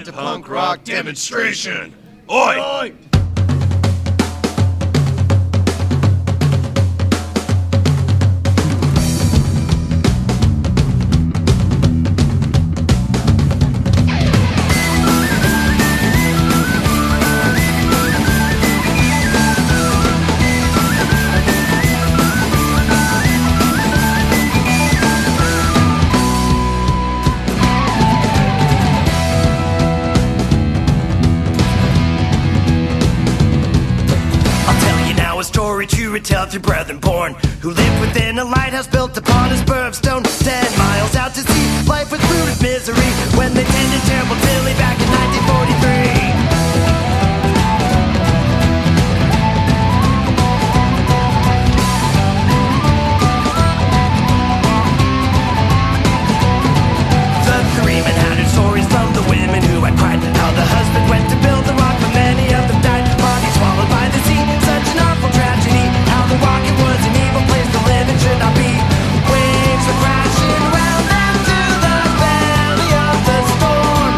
to punk rock demonstration. Oi! Retell through brethren born who lived within a lighthouse built upon a spur of stone 10 miles out to sea. Life was brewed of misery when they tended terrible Tilly back in 1943. The three men had heard stories from the women who had cried how the husband went to build the rock, but many of them died, bodies swallowed by the sea. Such an awful tragedy. The rocket was an evil place to live and should not be. Waves were crashing round them to the belly of the storm.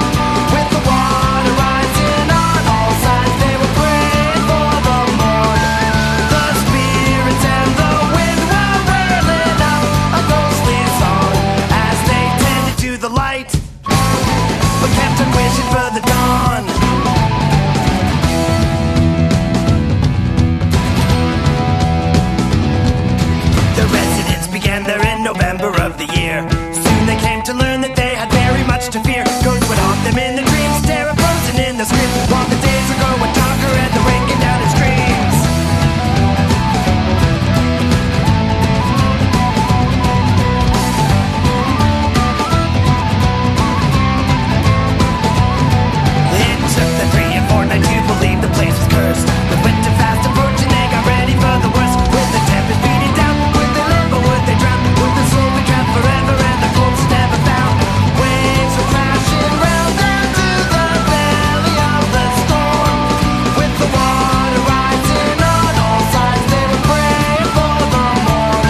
With the water rising on all sides, they were praying for the morn. The spirits and the wind were wailing out a ghostly song as they tended to the light, but kept on wishing for the dawn. Began there in November of the year. Soon they came to learn that they had very much to fear. Ghosts would haunt them in the dreams, terror frozen in the scream, while the days would grow darker and the rain came down in streams. It took the 3 and 4 nights to believe the place was cursed. With winter fast approaching, they got ready for the worst. With the tempest beating down, would they drown? Would the soul be trapped forever and the corpse never found? Waves were crashing round them to the belly of the storm. With the water rising on all sides, they were praying for the morn.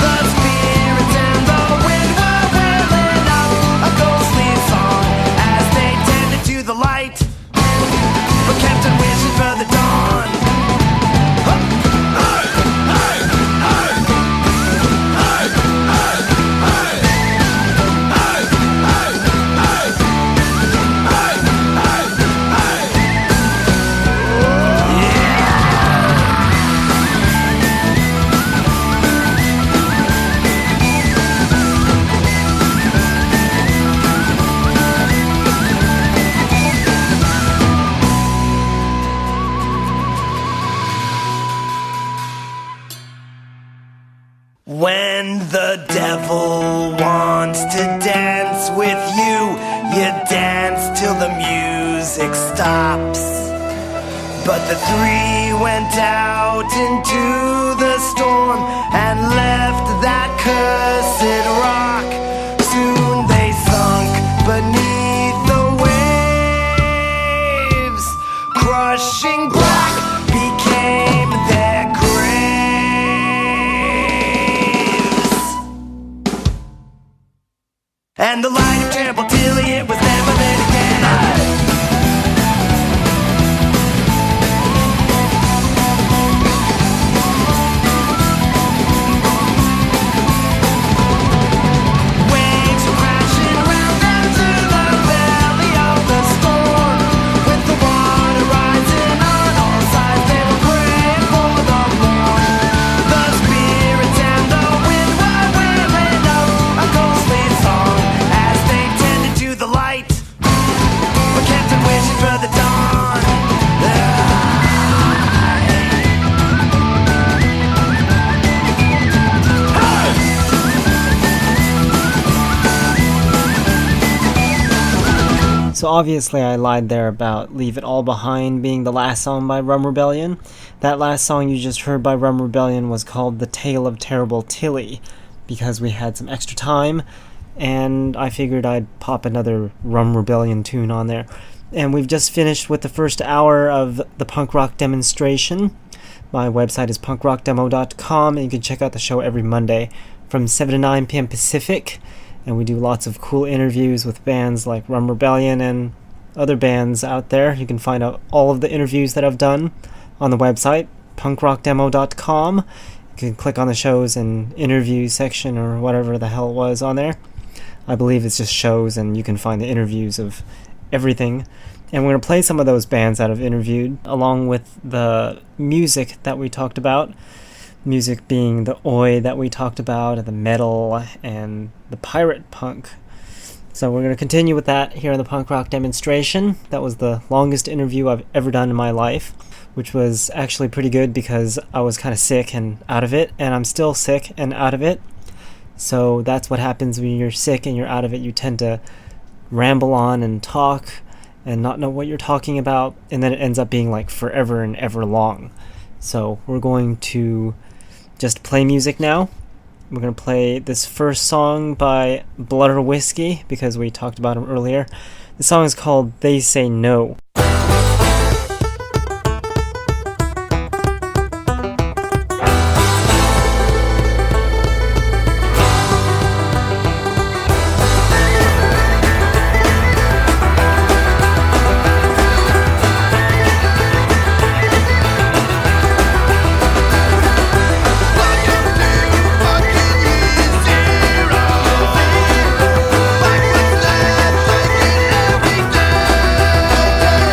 The spirits and the wind were wailing out a ghostly song as they tended to the light, but kept on wishing for the dawn. When the devil wants to dance with you, you dance till the music stops. But the 3 went out into the storm and left that cursed rock. Soon they sunk beneath the waves. Crushing black became their graves. And the light of terrible Tilly, it was never lit again. So obviously I lied there about Leave It All Behind being the last song by Rum Rebellion. That last song you just heard by Rum Rebellion was called The Tale of Terrible Tilly, because we had some extra time, and I figured I'd pop another Rum Rebellion tune on there. And we've just finished with the first hour of the punk rock demonstration. My website is punkrockdemo.com, and you can check out the show every Monday from 7 to 9 p.m. Pacific. And we do lots of cool interviews with bands like Rum Rebellion and other bands out there. You can find out all of the interviews that I've done on the website, punkrockdemo.com. You can click on the shows and interview section or whatever the hell it was on there. I believe it's just shows, and you can find the interviews of everything. And we're going to play some of those bands that I've interviewed, along with the music that we talked about. Music being the oi that we talked about, and the metal, and the pirate punk. So we're going to continue with that here in the punk rock demonstration. That was the longest interview I've ever done in my life, which was actually pretty good because I was kind of sick and out of it, and I'm still sick and out of it. So that's what happens when you're sick and you're out of it. You tend to ramble on and talk and not know what you're talking about, and then it ends up being like forever and ever long. So we're going to just play music now. We're going to play this first song by Blood or Whiskey because we talked about him earlier. The song is called They Say No. Every day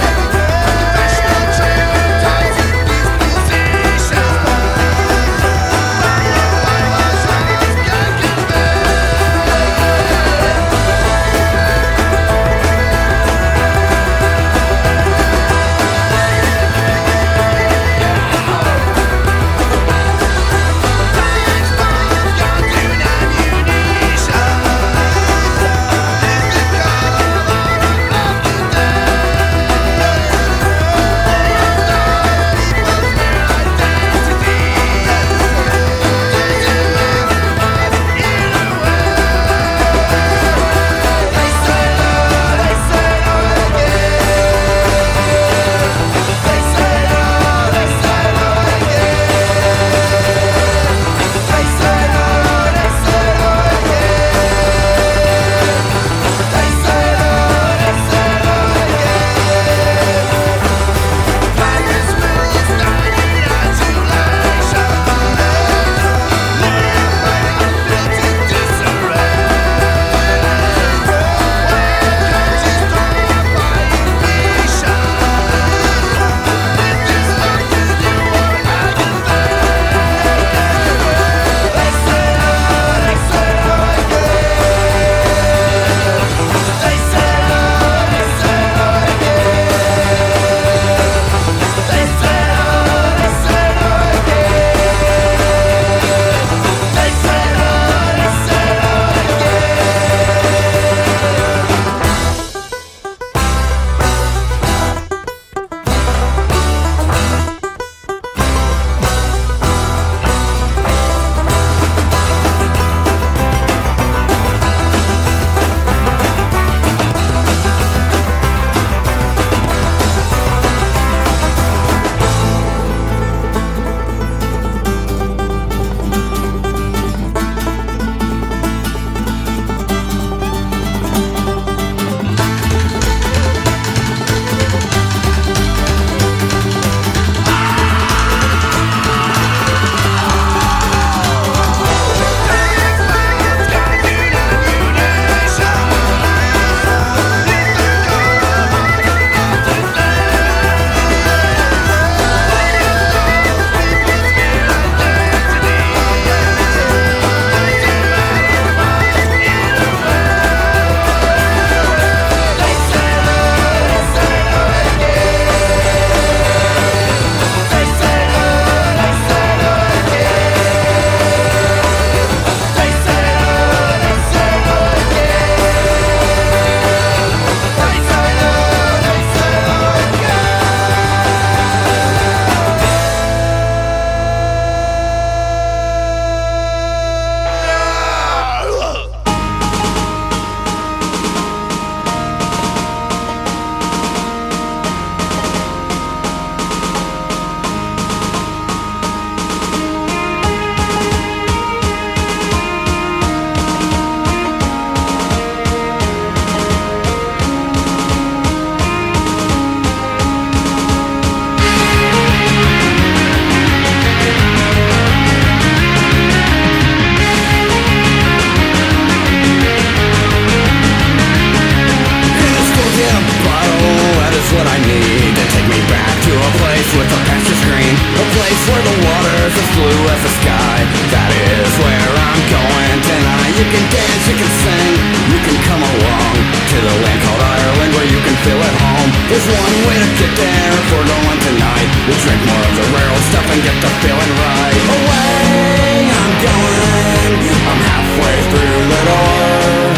you can sing, you can come along to the land called Ireland where you can feel at home. There's one way to get there if we're going tonight. We'll drink more of the rare old stuff and get the feeling right. Away I'm going, I'm halfway through the door,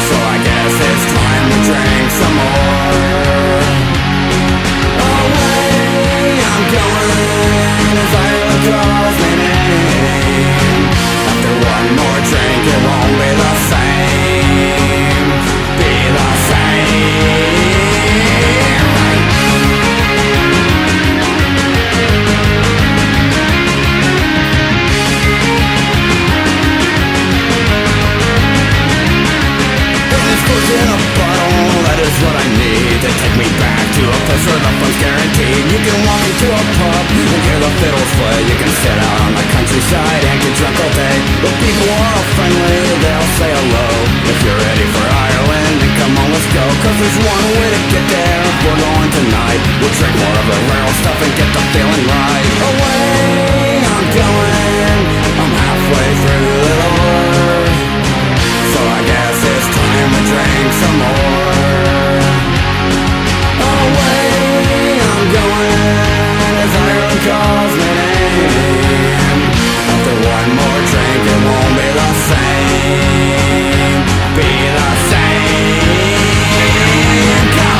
so I guess it's time to drink some more. Away I'm going as Ireland calls my name. After one more drink it won't be the same, be the same. In a bottle, that is what I need to take me back to a place where the fun's guaranteed. You can walk into a pub and hear the fiddles play. You can sit out on the countryside and get drunk all day. But people are all friendly, they'll say hello. If you're ready for Ireland, then come on, let's go. Cause there's one way to get there if we're going tonight. We'll drink more of the rare old stuff and get the feeling right. Away I'm going, I'm halfway through the door, so I guess it's time to drink some more. Away I'm going as Ireland calls my name. After one more drink it won't be the same, be the same. Go!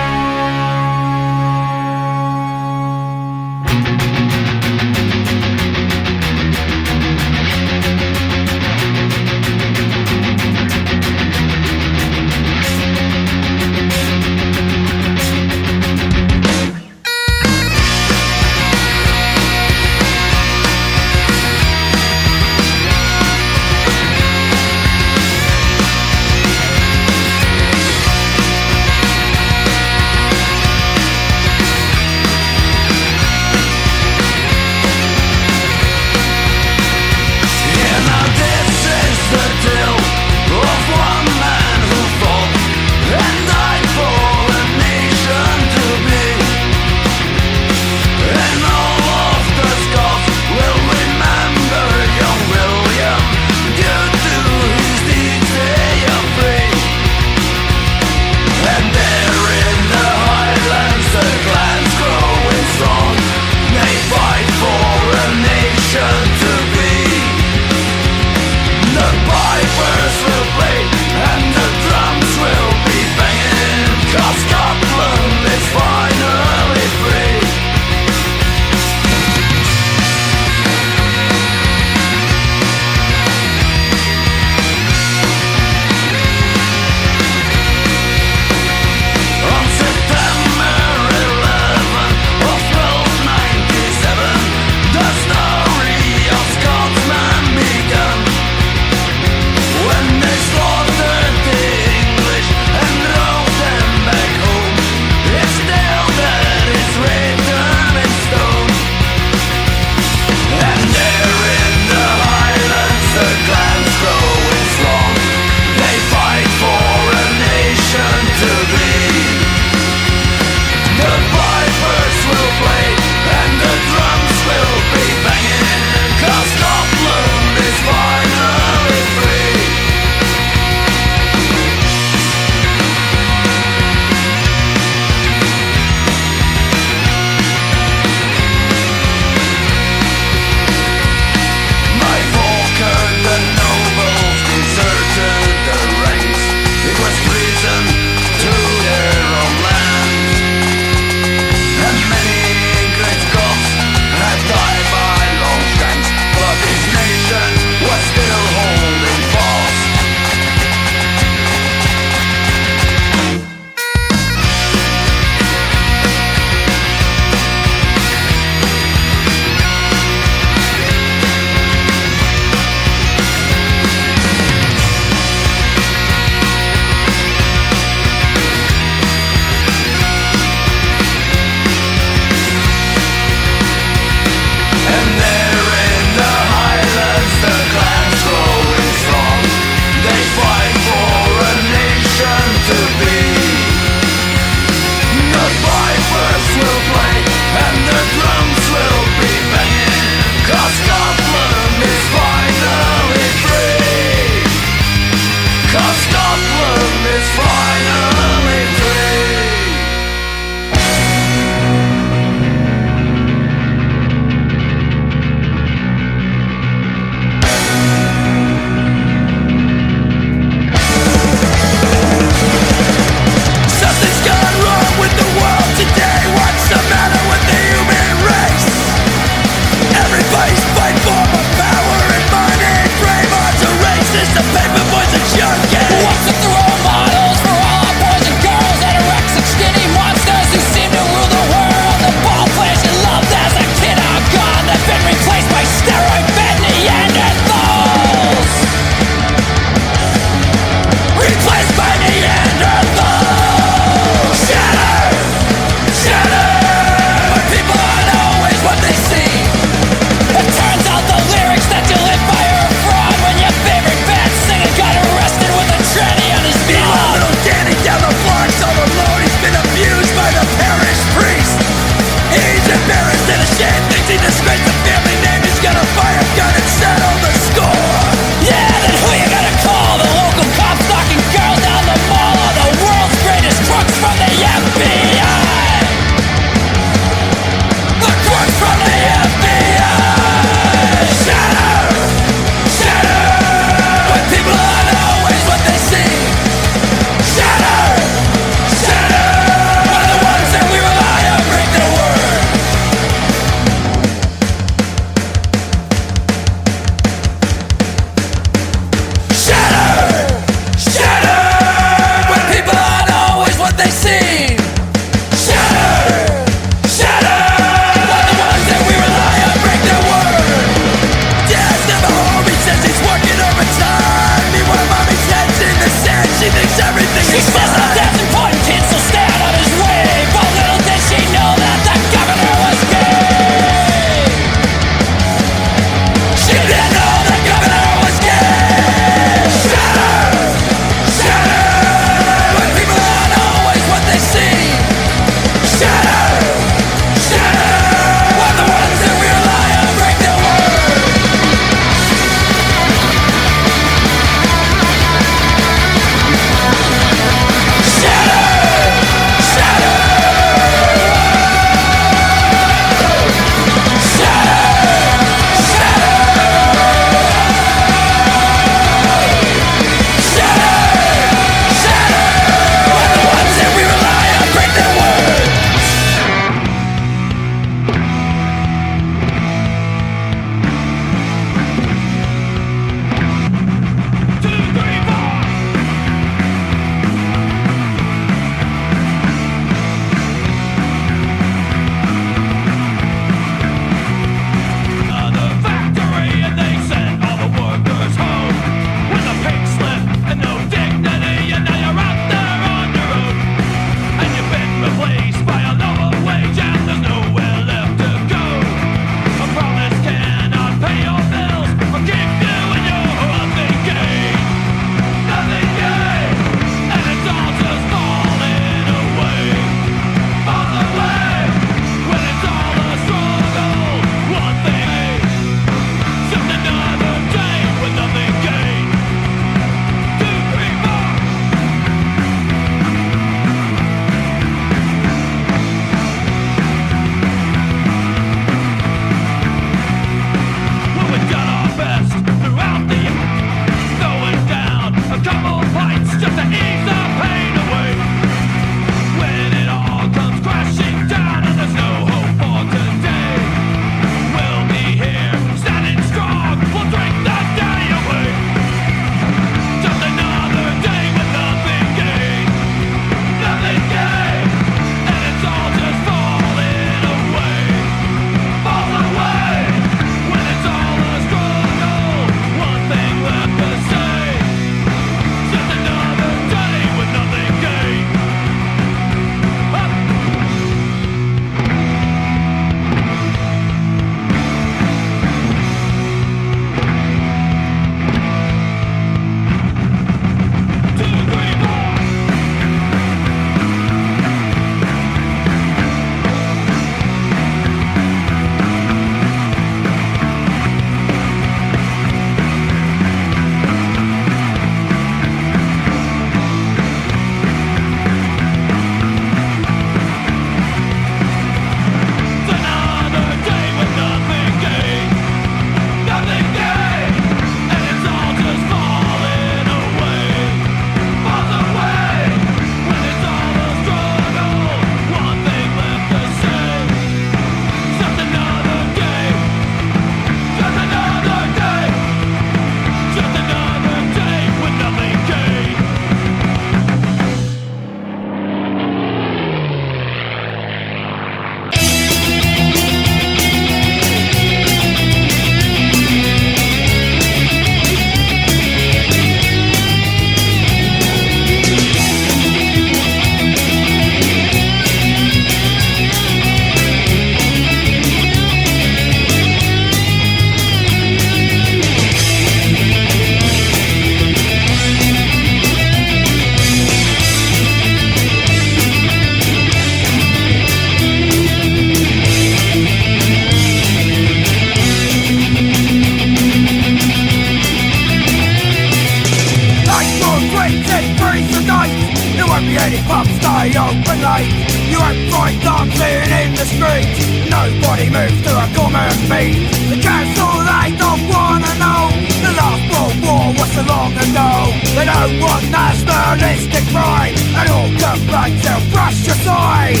beauty pubs stay open late. You won't find dancing in the streets. Nobody moves to a common beat. The council, they don't wanna know the last World War was so long ago. They don't want nationalistic pride, and all complaints they'll brush aside.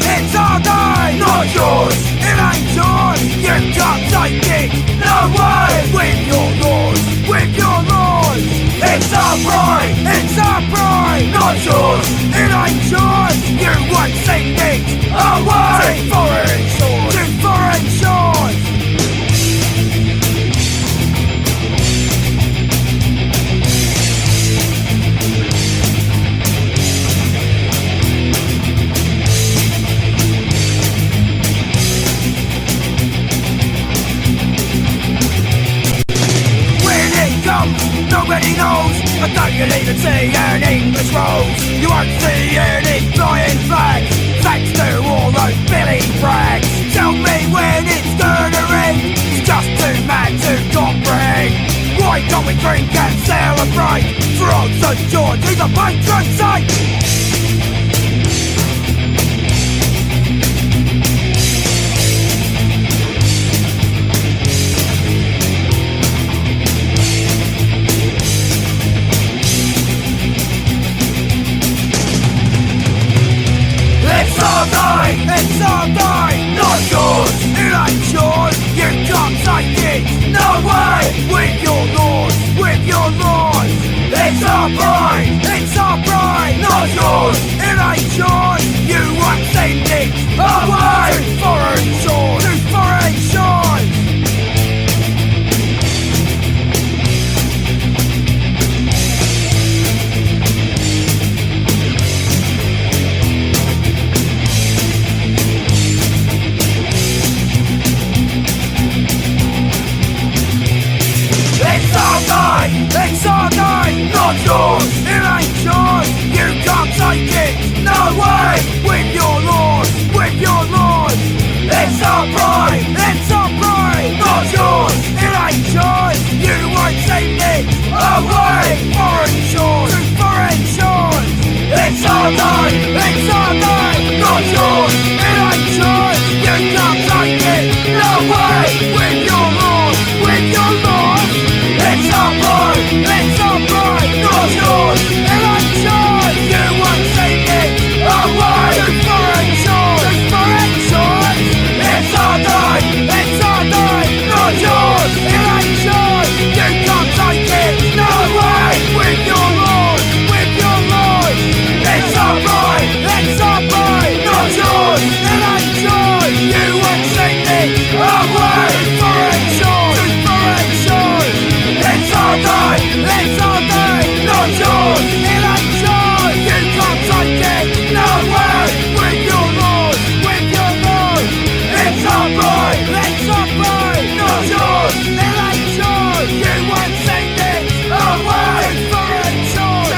It's our day, not yours. It ain't yours, you can't take it. No way, with your laws, with your laws. It's our pride, not yours. It ain't yours, you won't sing it. Away, to foreign shores. Nobody knows, but don't you even see an English rose? You won't see any flying flags, thanks to all those Billy brags. Tell me when it's gonna ring, it's just too mad to comprehend. Why don't we drink and celebrate, for old St. George is a patron saint? It's our day, not yours. It ain't yours, you can't take it. No way, with your laws, with your laws. It's our pride, not yours. It ain't yours, you won't send it. Away, to foreign shores. It's our day, not yours. It ain't yours, you can't take it. No way, with your laws, with your laws. It's our pride, not yours. It ain't yours, you won't send it. Away, to foreign shores. It's our day, not yours. It ain't yours, you can't take it. No way, with your laws, with your laws. It's our pride, not yours. It ain't yours, you won't send it. Away, to foreign shores. It's our day, not yours. It ain't yours, you can't take it. No way, with your laws, with your laws. It's our pride, not yours. It ain't yours, you won't send it. Away, to foreign shores. It's our day, not yours. It ain't yours, you can't take it. No way, with your laws, with your laws. It's our pride, not yours. It ain't yours, you won't send it. Away, foreign shores.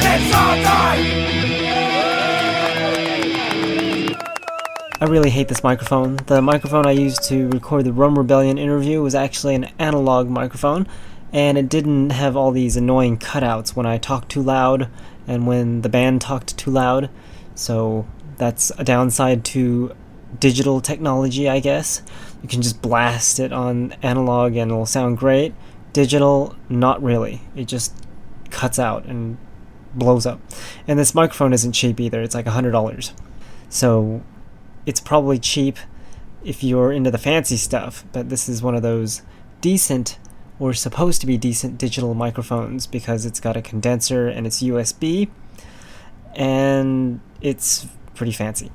It's our day. I really hate this microphone. The microphone I used to record the Rum Rebellion interview was actually an analog microphone, and it didn't have all these annoying cutouts when I talked too loud and when the band talked too loud. So that's a downside to digital technology, I guess. You can just blast it on analog and it'll sound great. Digital, not really. It just cuts out and blows up. And this microphone isn't cheap either. It's like $100. So it's probably cheap if you're into the fancy stuff, but this is one of those decent, or supposed to be decent, digital microphones because it's got a condenser and it's USB, and it's pretty fancy.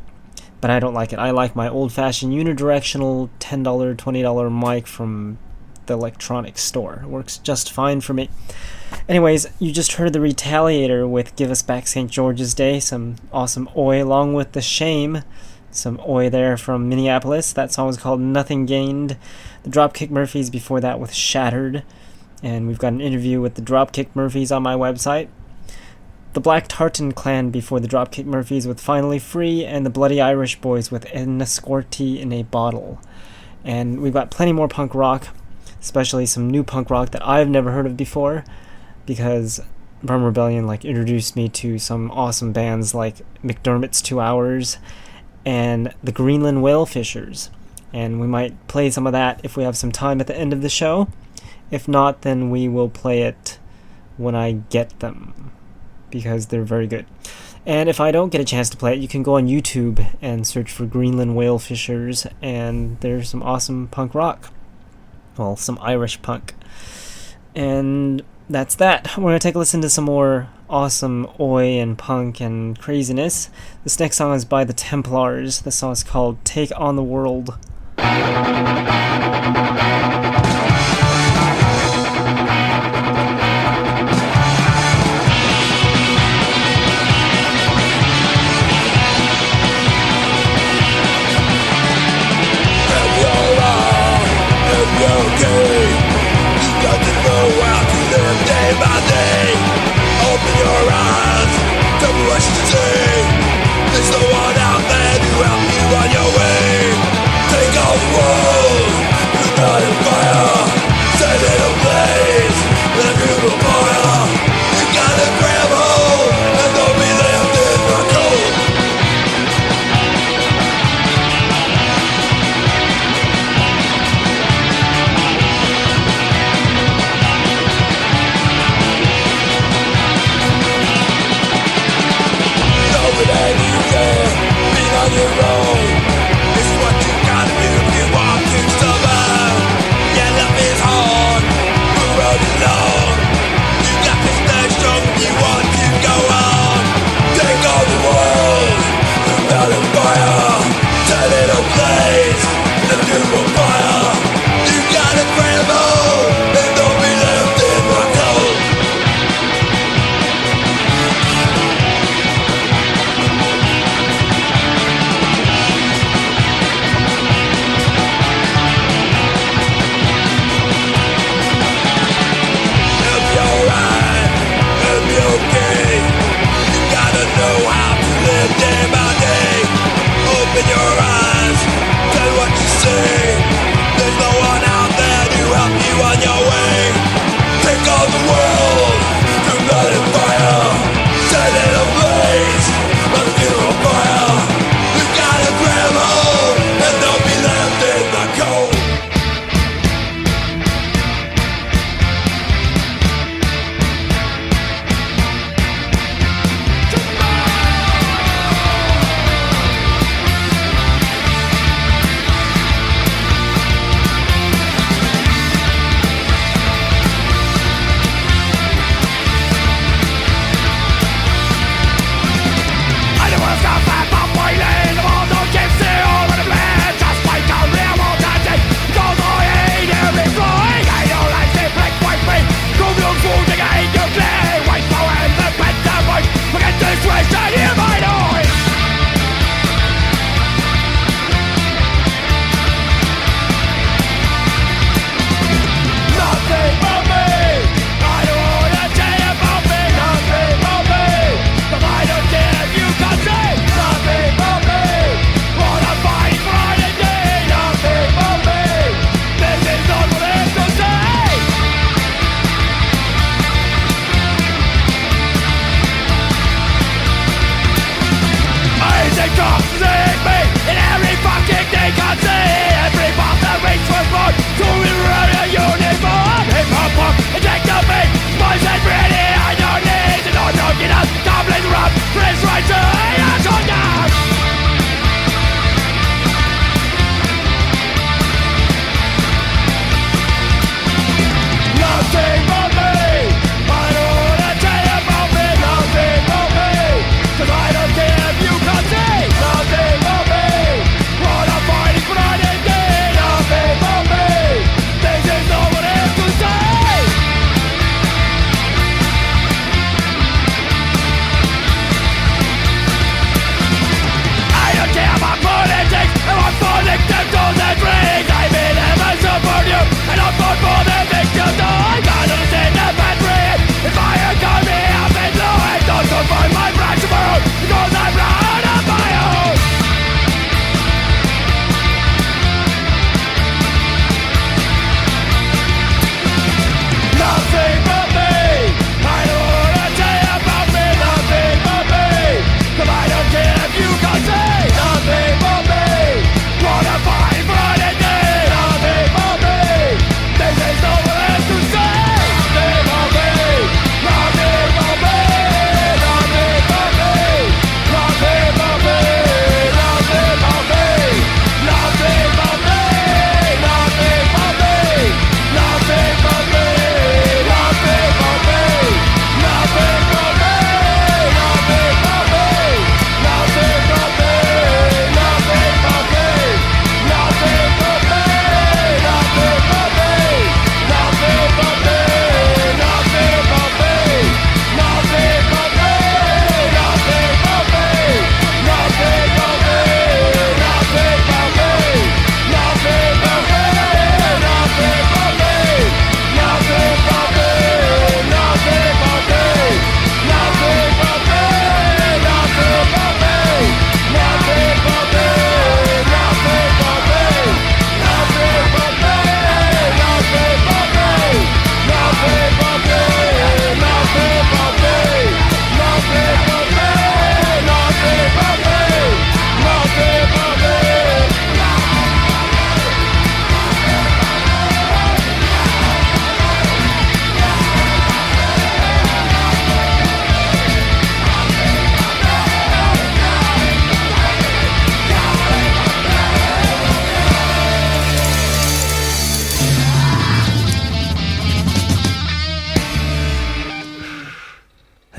But I don't like it. I like my old-fashioned unidirectional $10, $20 mic from the electronics store. It works just fine for me. Anyways, you just heard the Retaliator with Give Us Back St. George's Day, some awesome Aweigh, along with The Shame, some Aweigh there from Minneapolis. That song was called Nothing Gained. The Dropkick Murphys before that with Shattered. And we've got an interview with the Dropkick Murphys on my website. The Black Tartan Clan before the Dropkick Murphys with Finally Free, and the Bloody Irish Boys with Enniscorthy in a Bottle. And we've got plenty more punk rock, especially some new punk rock that I've never heard of before, because Rum Rebellion introduced me to some awesome bands like McDermott's 2 Hours and the Greenland Whale Fishers. And we might play some of that if we have some time at the end of the show. If not, then we will play it when I get them, because they're very good. And if I don't get a chance to play it, you can go on YouTube and search for Greenland Whale Fishers, and there's some awesome punk rock. Well, some Irish punk. And that's that. We're going to take a listen to some more awesome oi and punk and craziness. This next song is by the Templars. The song is called Take on the World. This is all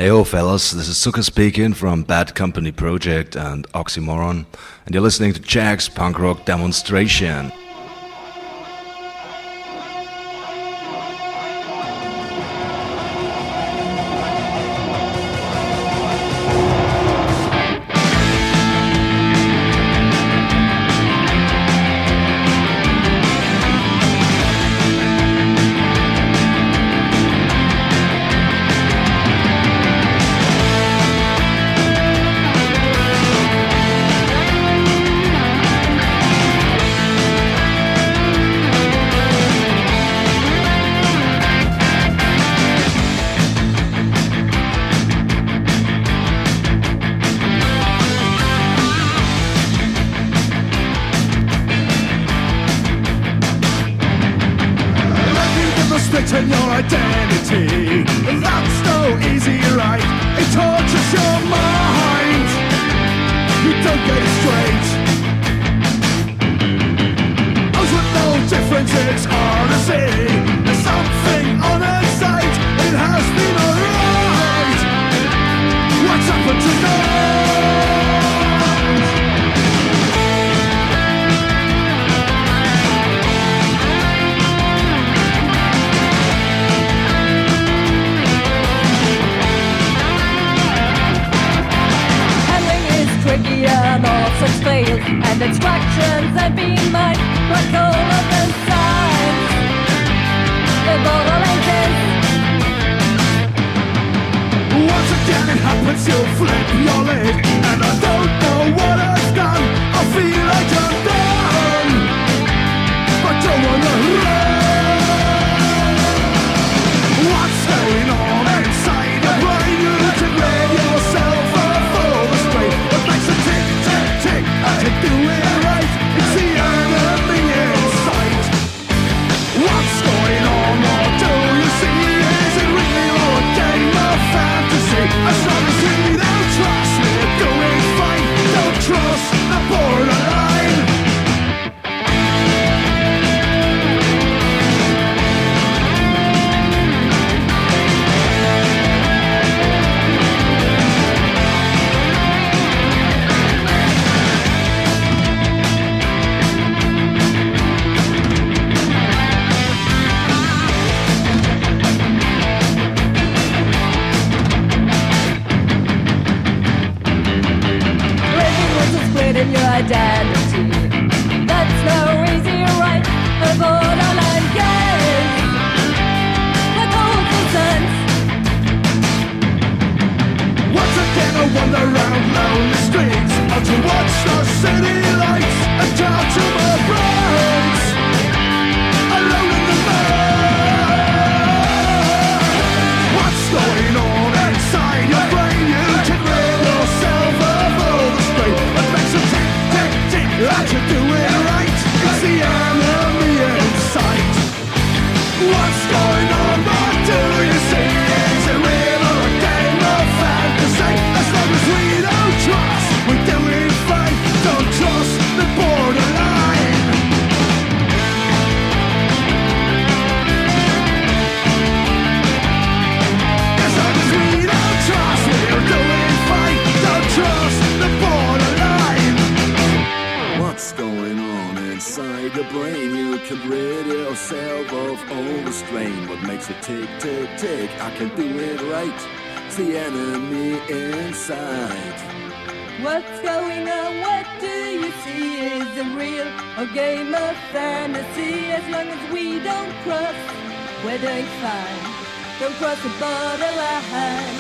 Heyo fellas, this is Zucker speaking from Bad Company Project and Oxymoron, and you're listening to Jack's Punk Rock Demonstration. In your identity, that's no easy right. It tortures your mind. You don't get it straight. Those with no difference, it's hard to see. There's something on its side. It has been alright. What's happened tonight? Tricky and all such fails, and instructions and being mine, but all of the signs, the borderline kiss. Once again it happens, you flip your lid, and I don't know what I've done. I feel like I'm done, but don't wanna run. What's going on inside your brain? You can rid yourself of all the strain. What makes a tick, tick, tick? I can do it right. It's the enemy in sight. What's going on? What do you see? Is it real or a game of fantasy? As long as we don't trust, we're doing fine. Don't trust the borderline. In your identity, that's no easy right. A borderline game, the cold sense. Once again I wander around lonely streets, out to watch the city lights and talk to my brains, alone in the night. What's going on inside your brain? You can rid yourself of all the strain. What makes a tick, tick, tick? I can do it right. It's the enemy in sight. What's going on? What do you see? Is it real or a game of fantasy? As long as we don't trust, we're doing fine. Don't trust the borderline. As long as we don't trust, we're doing fine. Don't trust the borderline. What's going on inside your brain? You can rid yourself of all the strain. What makes it tick, tick, tick? I can do it right. It's the enemy inside. What's going on? What do you see? Is it real or game of fantasy? As long as we don't cross, we're doing fine. Don't cross the borderline.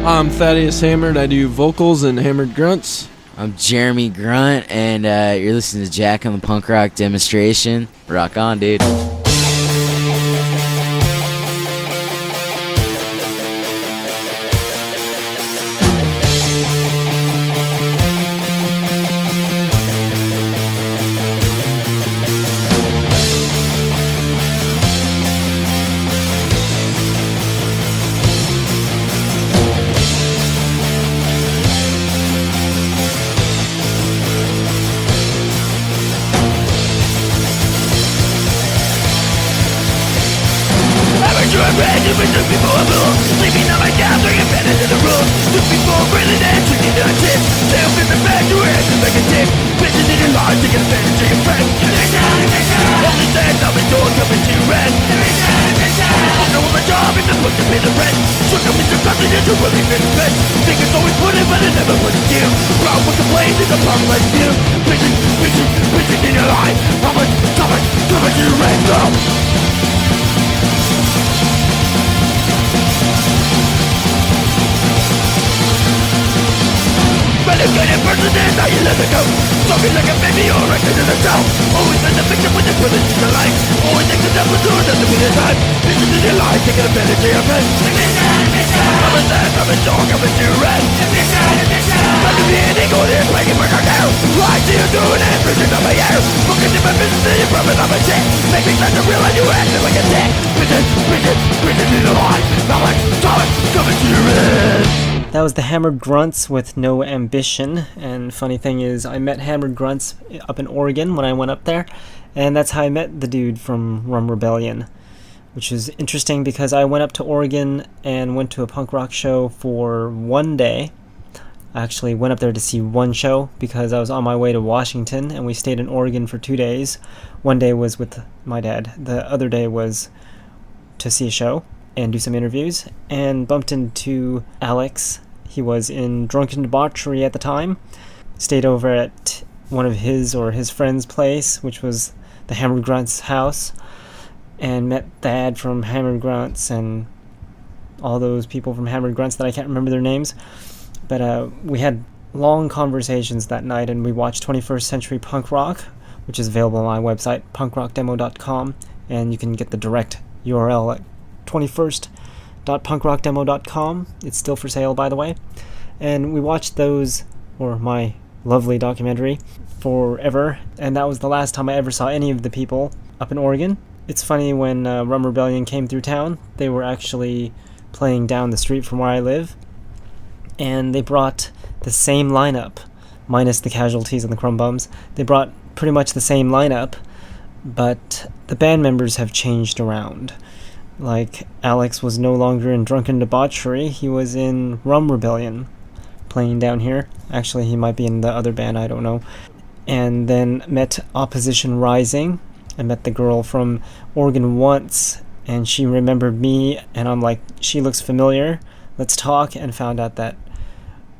I'm Thaddeus Hammered. I do vocals and Hammered Grunts. I'm Jeremy Grunt, and you're listening to Jack on the Punk Rock Demonstration. Rock on, dude. Sleeping on my couch, I get better than the rules. Took me for grilling and treating on tips. Tail in the back, your ass is like a tip. Bitches in your life, taking advantage of your friends. Only says I'm in door, coming to your rent. I'm doing my job and I'm supposed to pay the rent. Shook up into something that you really fit fit. Think it's always put it, but it never puts it you. The problem with the blade is a problem like you. Bitches in your life. Coming to your rent, girl. Renegade person is how you let it go. Talking like a baby or right into the town. Always been the victim with the privilege in your life. Always think the devil do nothing with your time. Bitches in your life, taking advantage of your friends. Coming there, coming door, coming to your rent. Let me be an eagle here, making my car down. Why do you do it and bridges on my air? Looking at my business and you're rubbing on my shit. Make me start to realize you acting like a dick. Bitches in your life. Coming to your rent. That was the Hammered Grunts with No Ambition, and funny thing is I met Hammered Grunts up in Oregon when I went up there, and that's how I met the dude from Rum Rebellion, which is interesting because I went up to Oregon and went to a punk rock show for one day. I actually went up there to see one show because I was on my way to Washington, and we stayed in Oregon for 2 days. One day was with my dad, the other day was to see a show and do some interviews, and bumped into Alex. He was in Drunken Debauchery at the time. Stayed over at one of his friend's place, which was the Hammered Grunts house, and met Thad from Hammered Grunts and all those people from Hammered Grunts that I can't remember their names. But we had long conversations that night, and we watched 21st Century Punk Rock, which is available on my website, punkrockdemo.com, and you can get the direct URL at 21st.punkrockdemo.com. It's still for sale, by the way. And we watched those, or my lovely documentary, forever, and that was the last time I ever saw any of the people up in Oregon. It's funny, when Rum Rebellion came through town, they were actually playing down the street from where I live, and they brought the same lineup, minus the casualties and the crumb bums. They brought pretty much the same lineup, but the band members have changed around. Like, Alex was no longer in Drunken Debauchery, he was in Rum Rebellion, playing down here. Actually, he might be in the other band, I don't know. And then met Opposition Rising. I met the girl from Oregon once, and she remembered me, and I'm like, she looks familiar, let's talk, and found out that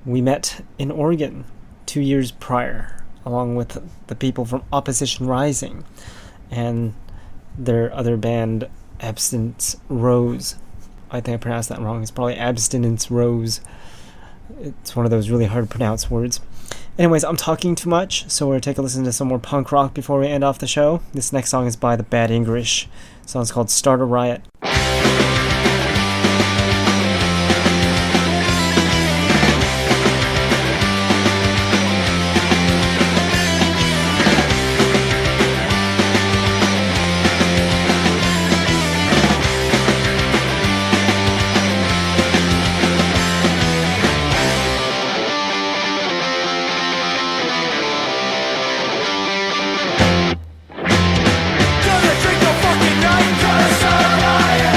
we met in Oregon 2 years prior, along with the people from Opposition Rising, and their other band, Abstinence Rose. I think I pronounced that wrong. It's probably Abstinence Rose. It's one of those really hard to pronounce words. Anyways, I'm talking too much, so we're going to take a listen to some more punk rock before we end off the show. This next song is by the Bad English. The song's called Start a Riot. Gonna drink the fucking night, gonna start a riot.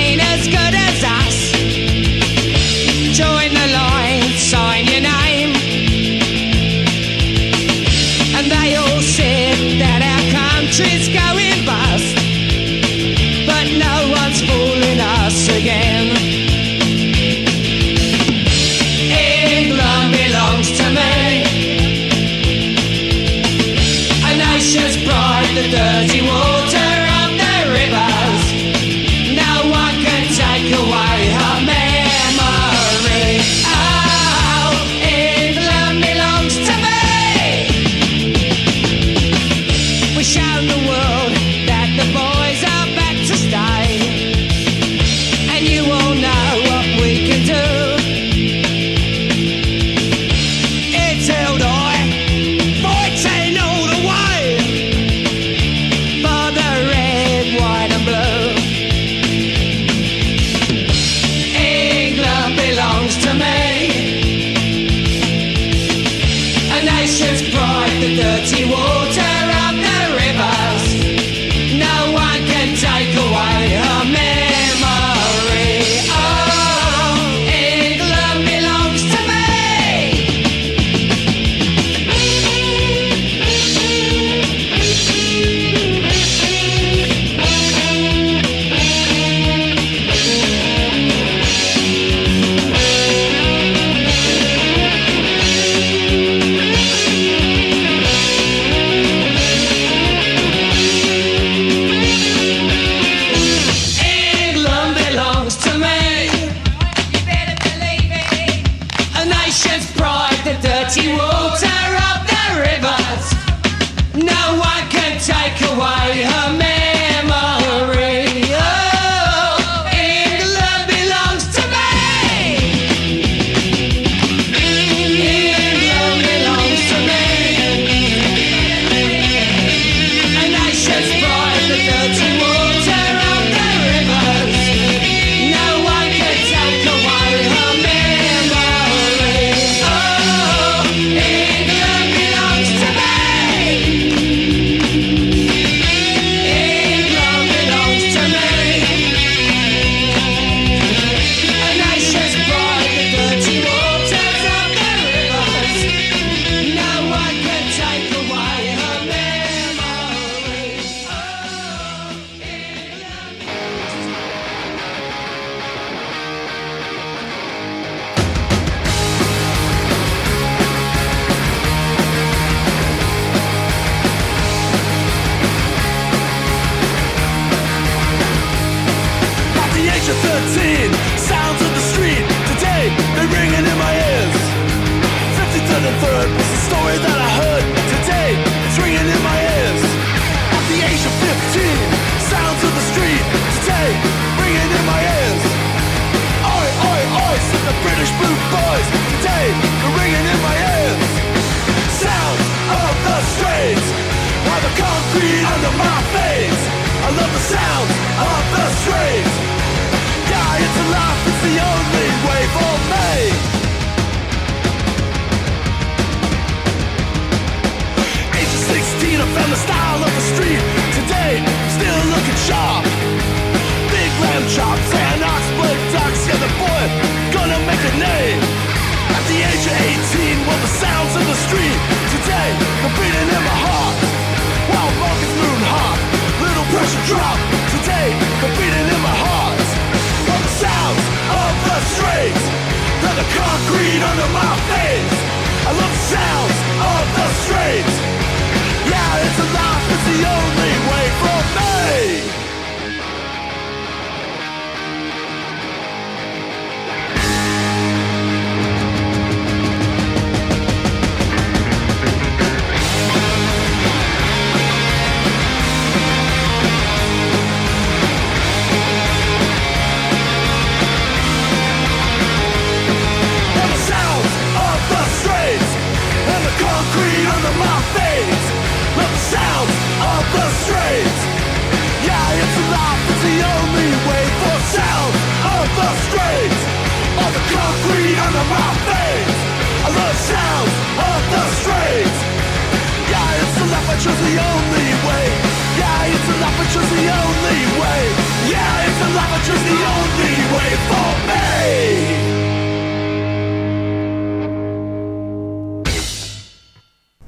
ain't as good as us. Join the line, sign your name. And they all said that our country's going bust, but no one's fooling us again. England belongs to me, a nation's pride, the dirty water of the rivers. No one can take away her memory. Oh, England belongs to me. We've shown the world that the boys are back to stay, and you all know what we can do. It's held high, fighting all the way for the red, white and blue. England belongs to me, a nation's pride, the dirty water of the rivers. No one can take away her memory. Oh, England belongs to me. England belongs to me. You better believe it. A nation's pride, the dirty water of the rivers. No one can take away her memory. Oh, England belongs to me. England belongs to me. A nation's pride, the dirty water of the rivers. No one can take away her memory. Oh, England belongs to me. England belongs to me. A nation's pride, the dirty waters of the rivers. No one can take away her memory. At the age of 13, sounds of the street today, they're ringing in my ears. 53rd and 3rd was the story that I heard today, it's ringing in my ears. At the age of 15, sounds of the street today, ringing in my ears. Oi, oi, oi, said the British Blue Boys today, they're ringing in my ears. Sounds of the streets, while the concrete under my face. I love the sounds of the streets. Yeah, it's a life, it's the only way for me. Age of 16, I found the style of the street. Today, still looking sharp. Big lamb chops and oxblood ducks. Yeah, the boy gonna make a name. At the age of 18, well, the sounds of the street. Today, they're beating in my heart. Wild markets moon hot, little pressure drop. Today, they're beating in my heart. Well, the sounds of the streets, they're the concrete under my face. I love the sounds of the streets. Yeah, it's a life, it's the only way for me. choose the only way. Yeah, it's a life, I choose the only way. Yeah, it's a life, I choose the only way.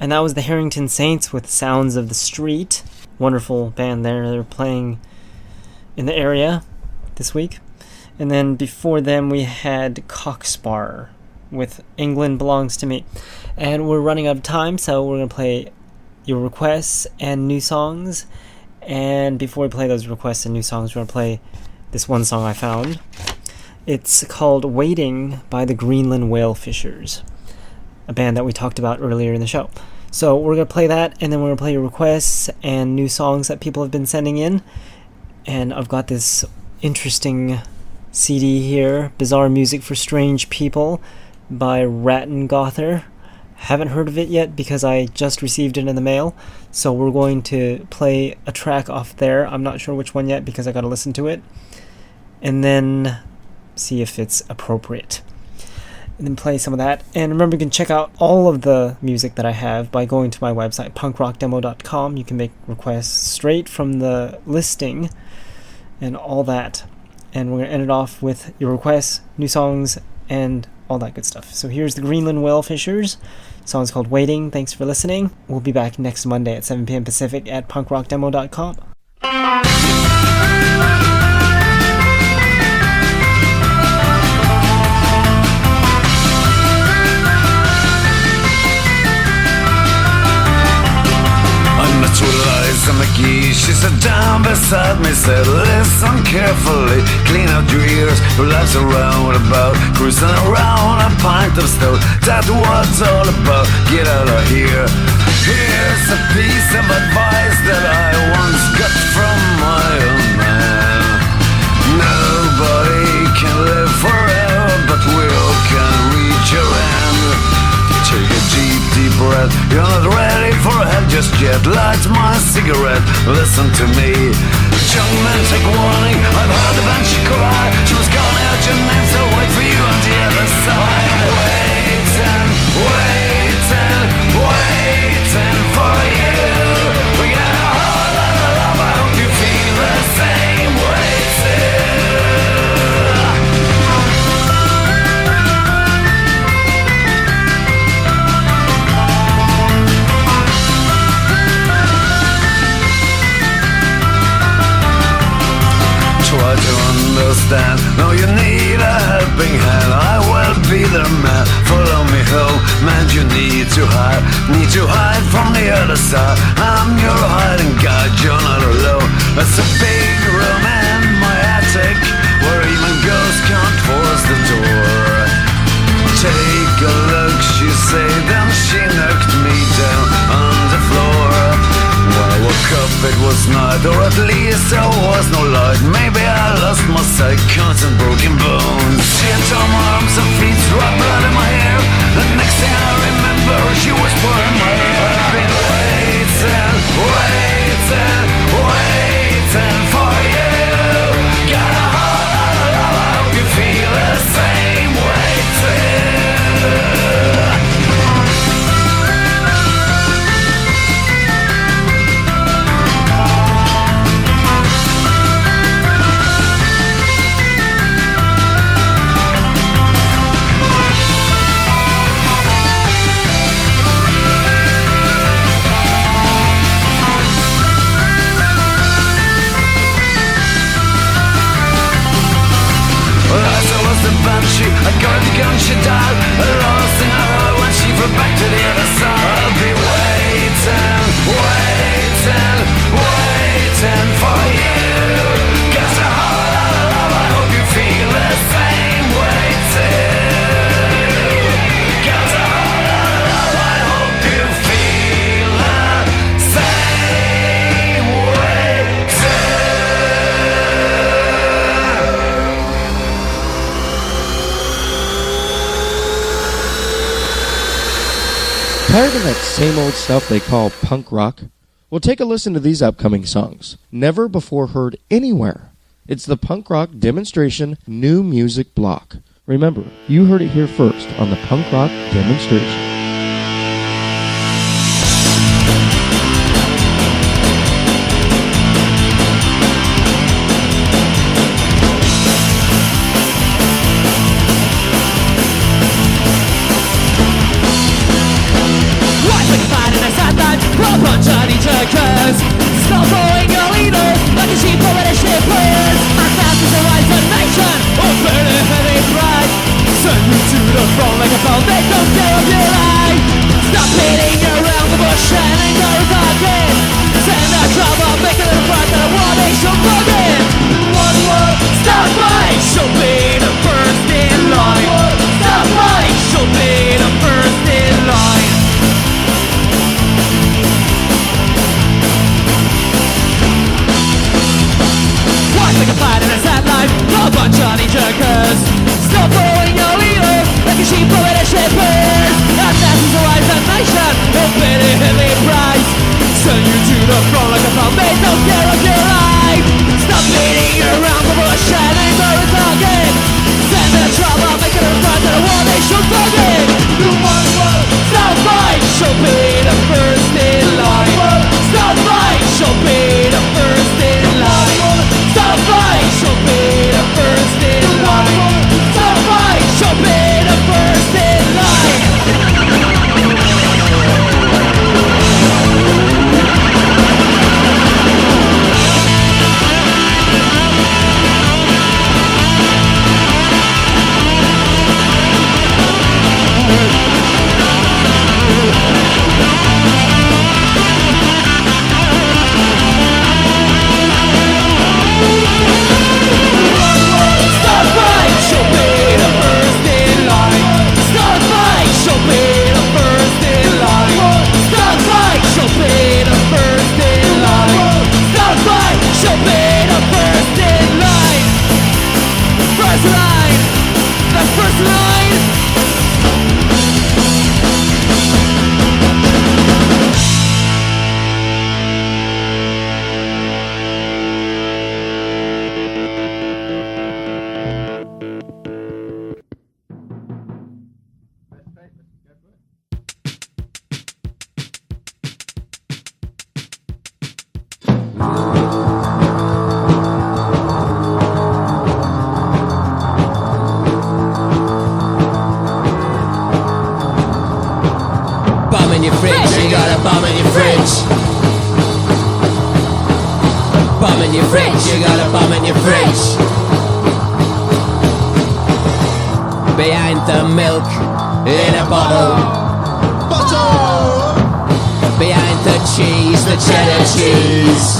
And that was the Harrington Saints with Sounds of the Street. Wonderful band there. They're playing in the area this week. And then before them we had Cockspar with England Belongs to Me. And we're running out of time, so we're going to play your requests and new songs. And before we play those requests and new songs, we're going to play this one song I found. It's called Waiting by the Greenland Whale Fishers, a band that we talked about earlier in the show. So we're going to play that, and then we're going to play your requests and new songs that people have been sending in. And I've got this interesting CD here, Bizarre Music for Strange People by Rattengother. Haven't heard of it yet because I just received it in the mail. So we're going to play a track off there. I'm not sure which one yet because I got to listen to it. And then see if it's appropriate. And then play some of that. And remember, you can check out all of the music that I have by going to my website, punkrockdemo.com. You can make requests straight from the listing and all that. And we're going to end it off with your requests, new songs, and all that good stuff. So here's the Greenland Whale Fishers. The song's called Waiting. Thanks for listening. We'll be back next Monday at 7 p.m. Pacific at punkrockdemo.com. Liza McGee, she sat down beside me, said, listen carefully, clean out your ears, your life's a roundabout, cruising around a pint of stout, that's what it's all about, get out of here. Here's a piece of advice that I once got from my own man. Nobody can live forever, but we all can reach your end. Take a deep breath, you're not ready for hell just yet. Light my cigarette, listen to me. Young man, take warning, I've heard the banshee cry. She was calling out your name, so wait for you on the other side. Waiting, waiting, waiting for you. We got a whole lot of love, I hope you feel the same way too. Try to understand, no you need a helping hand, I will be the man, follow me home, man you need to hide from the other side, I'm your hiding guide, you're not alone, it's a big room in my attic, where even ghosts can't force the door. Take a look, she said, then she knocked me down on the floor. When I woke up it was night, or at least there was no light. Maybe I lost my sight, cuts and broken bones. She had torn my arms and feet, dry blood in my hair. The next thing I remember, she was pulling my hair. I've been waiting, waiting, waiting for you. Got a whole lot of love, I hope you feel the same way too. Banshee, I got the gun, she died, lost in her when she flew back to the other side. I'll be waiting, waiting, waiting for you. Got a whole lot of love, I hope you feel the same way too. Got a whole lot of love, I hope you feel the same way too. Tired of that same old stuff they call punk rock? Well, take a listen to these upcoming songs. Never before heard anywhere. It's the Punk Rock Demonstration New Music Block. Remember, you heard it here first on the Punk Rock Demonstration. What we find bomb in your fridge. Bomb in your fridge, you got a bomb in your fridge. Behind the milk in a bottle. Behind the cheese, the cheddar cheese.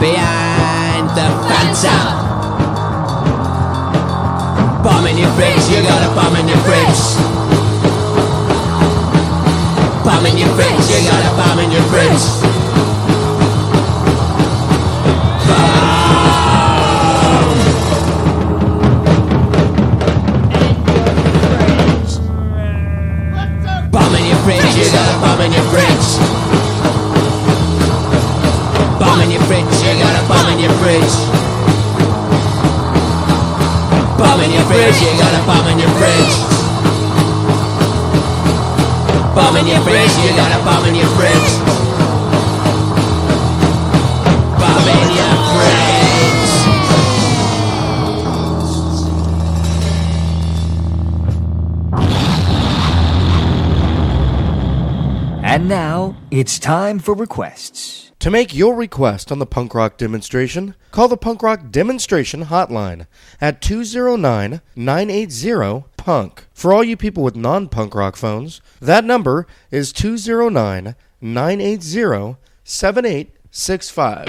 Behind the Fanta. Bomb in your fridge, you got a bomb in your fridge. Bomb in your fridge, you got a bomb in your fridge. Bomb in your fridge, you got a bomb in your fridge. Bomb in your fridge, you got a bomb in your fridge. Bomb in your fridge, you got a bomb in your fridge. Bomb in your fridge, you got a bomb in your fridge. Bomb in your fridge. And now, it's time for requests. To make your request on the punk rock demonstration, call the punk rock demonstration hotline at 209-980-PUNK. For all you people with non-punk rock phones, that number is 209-980-7865.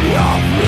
your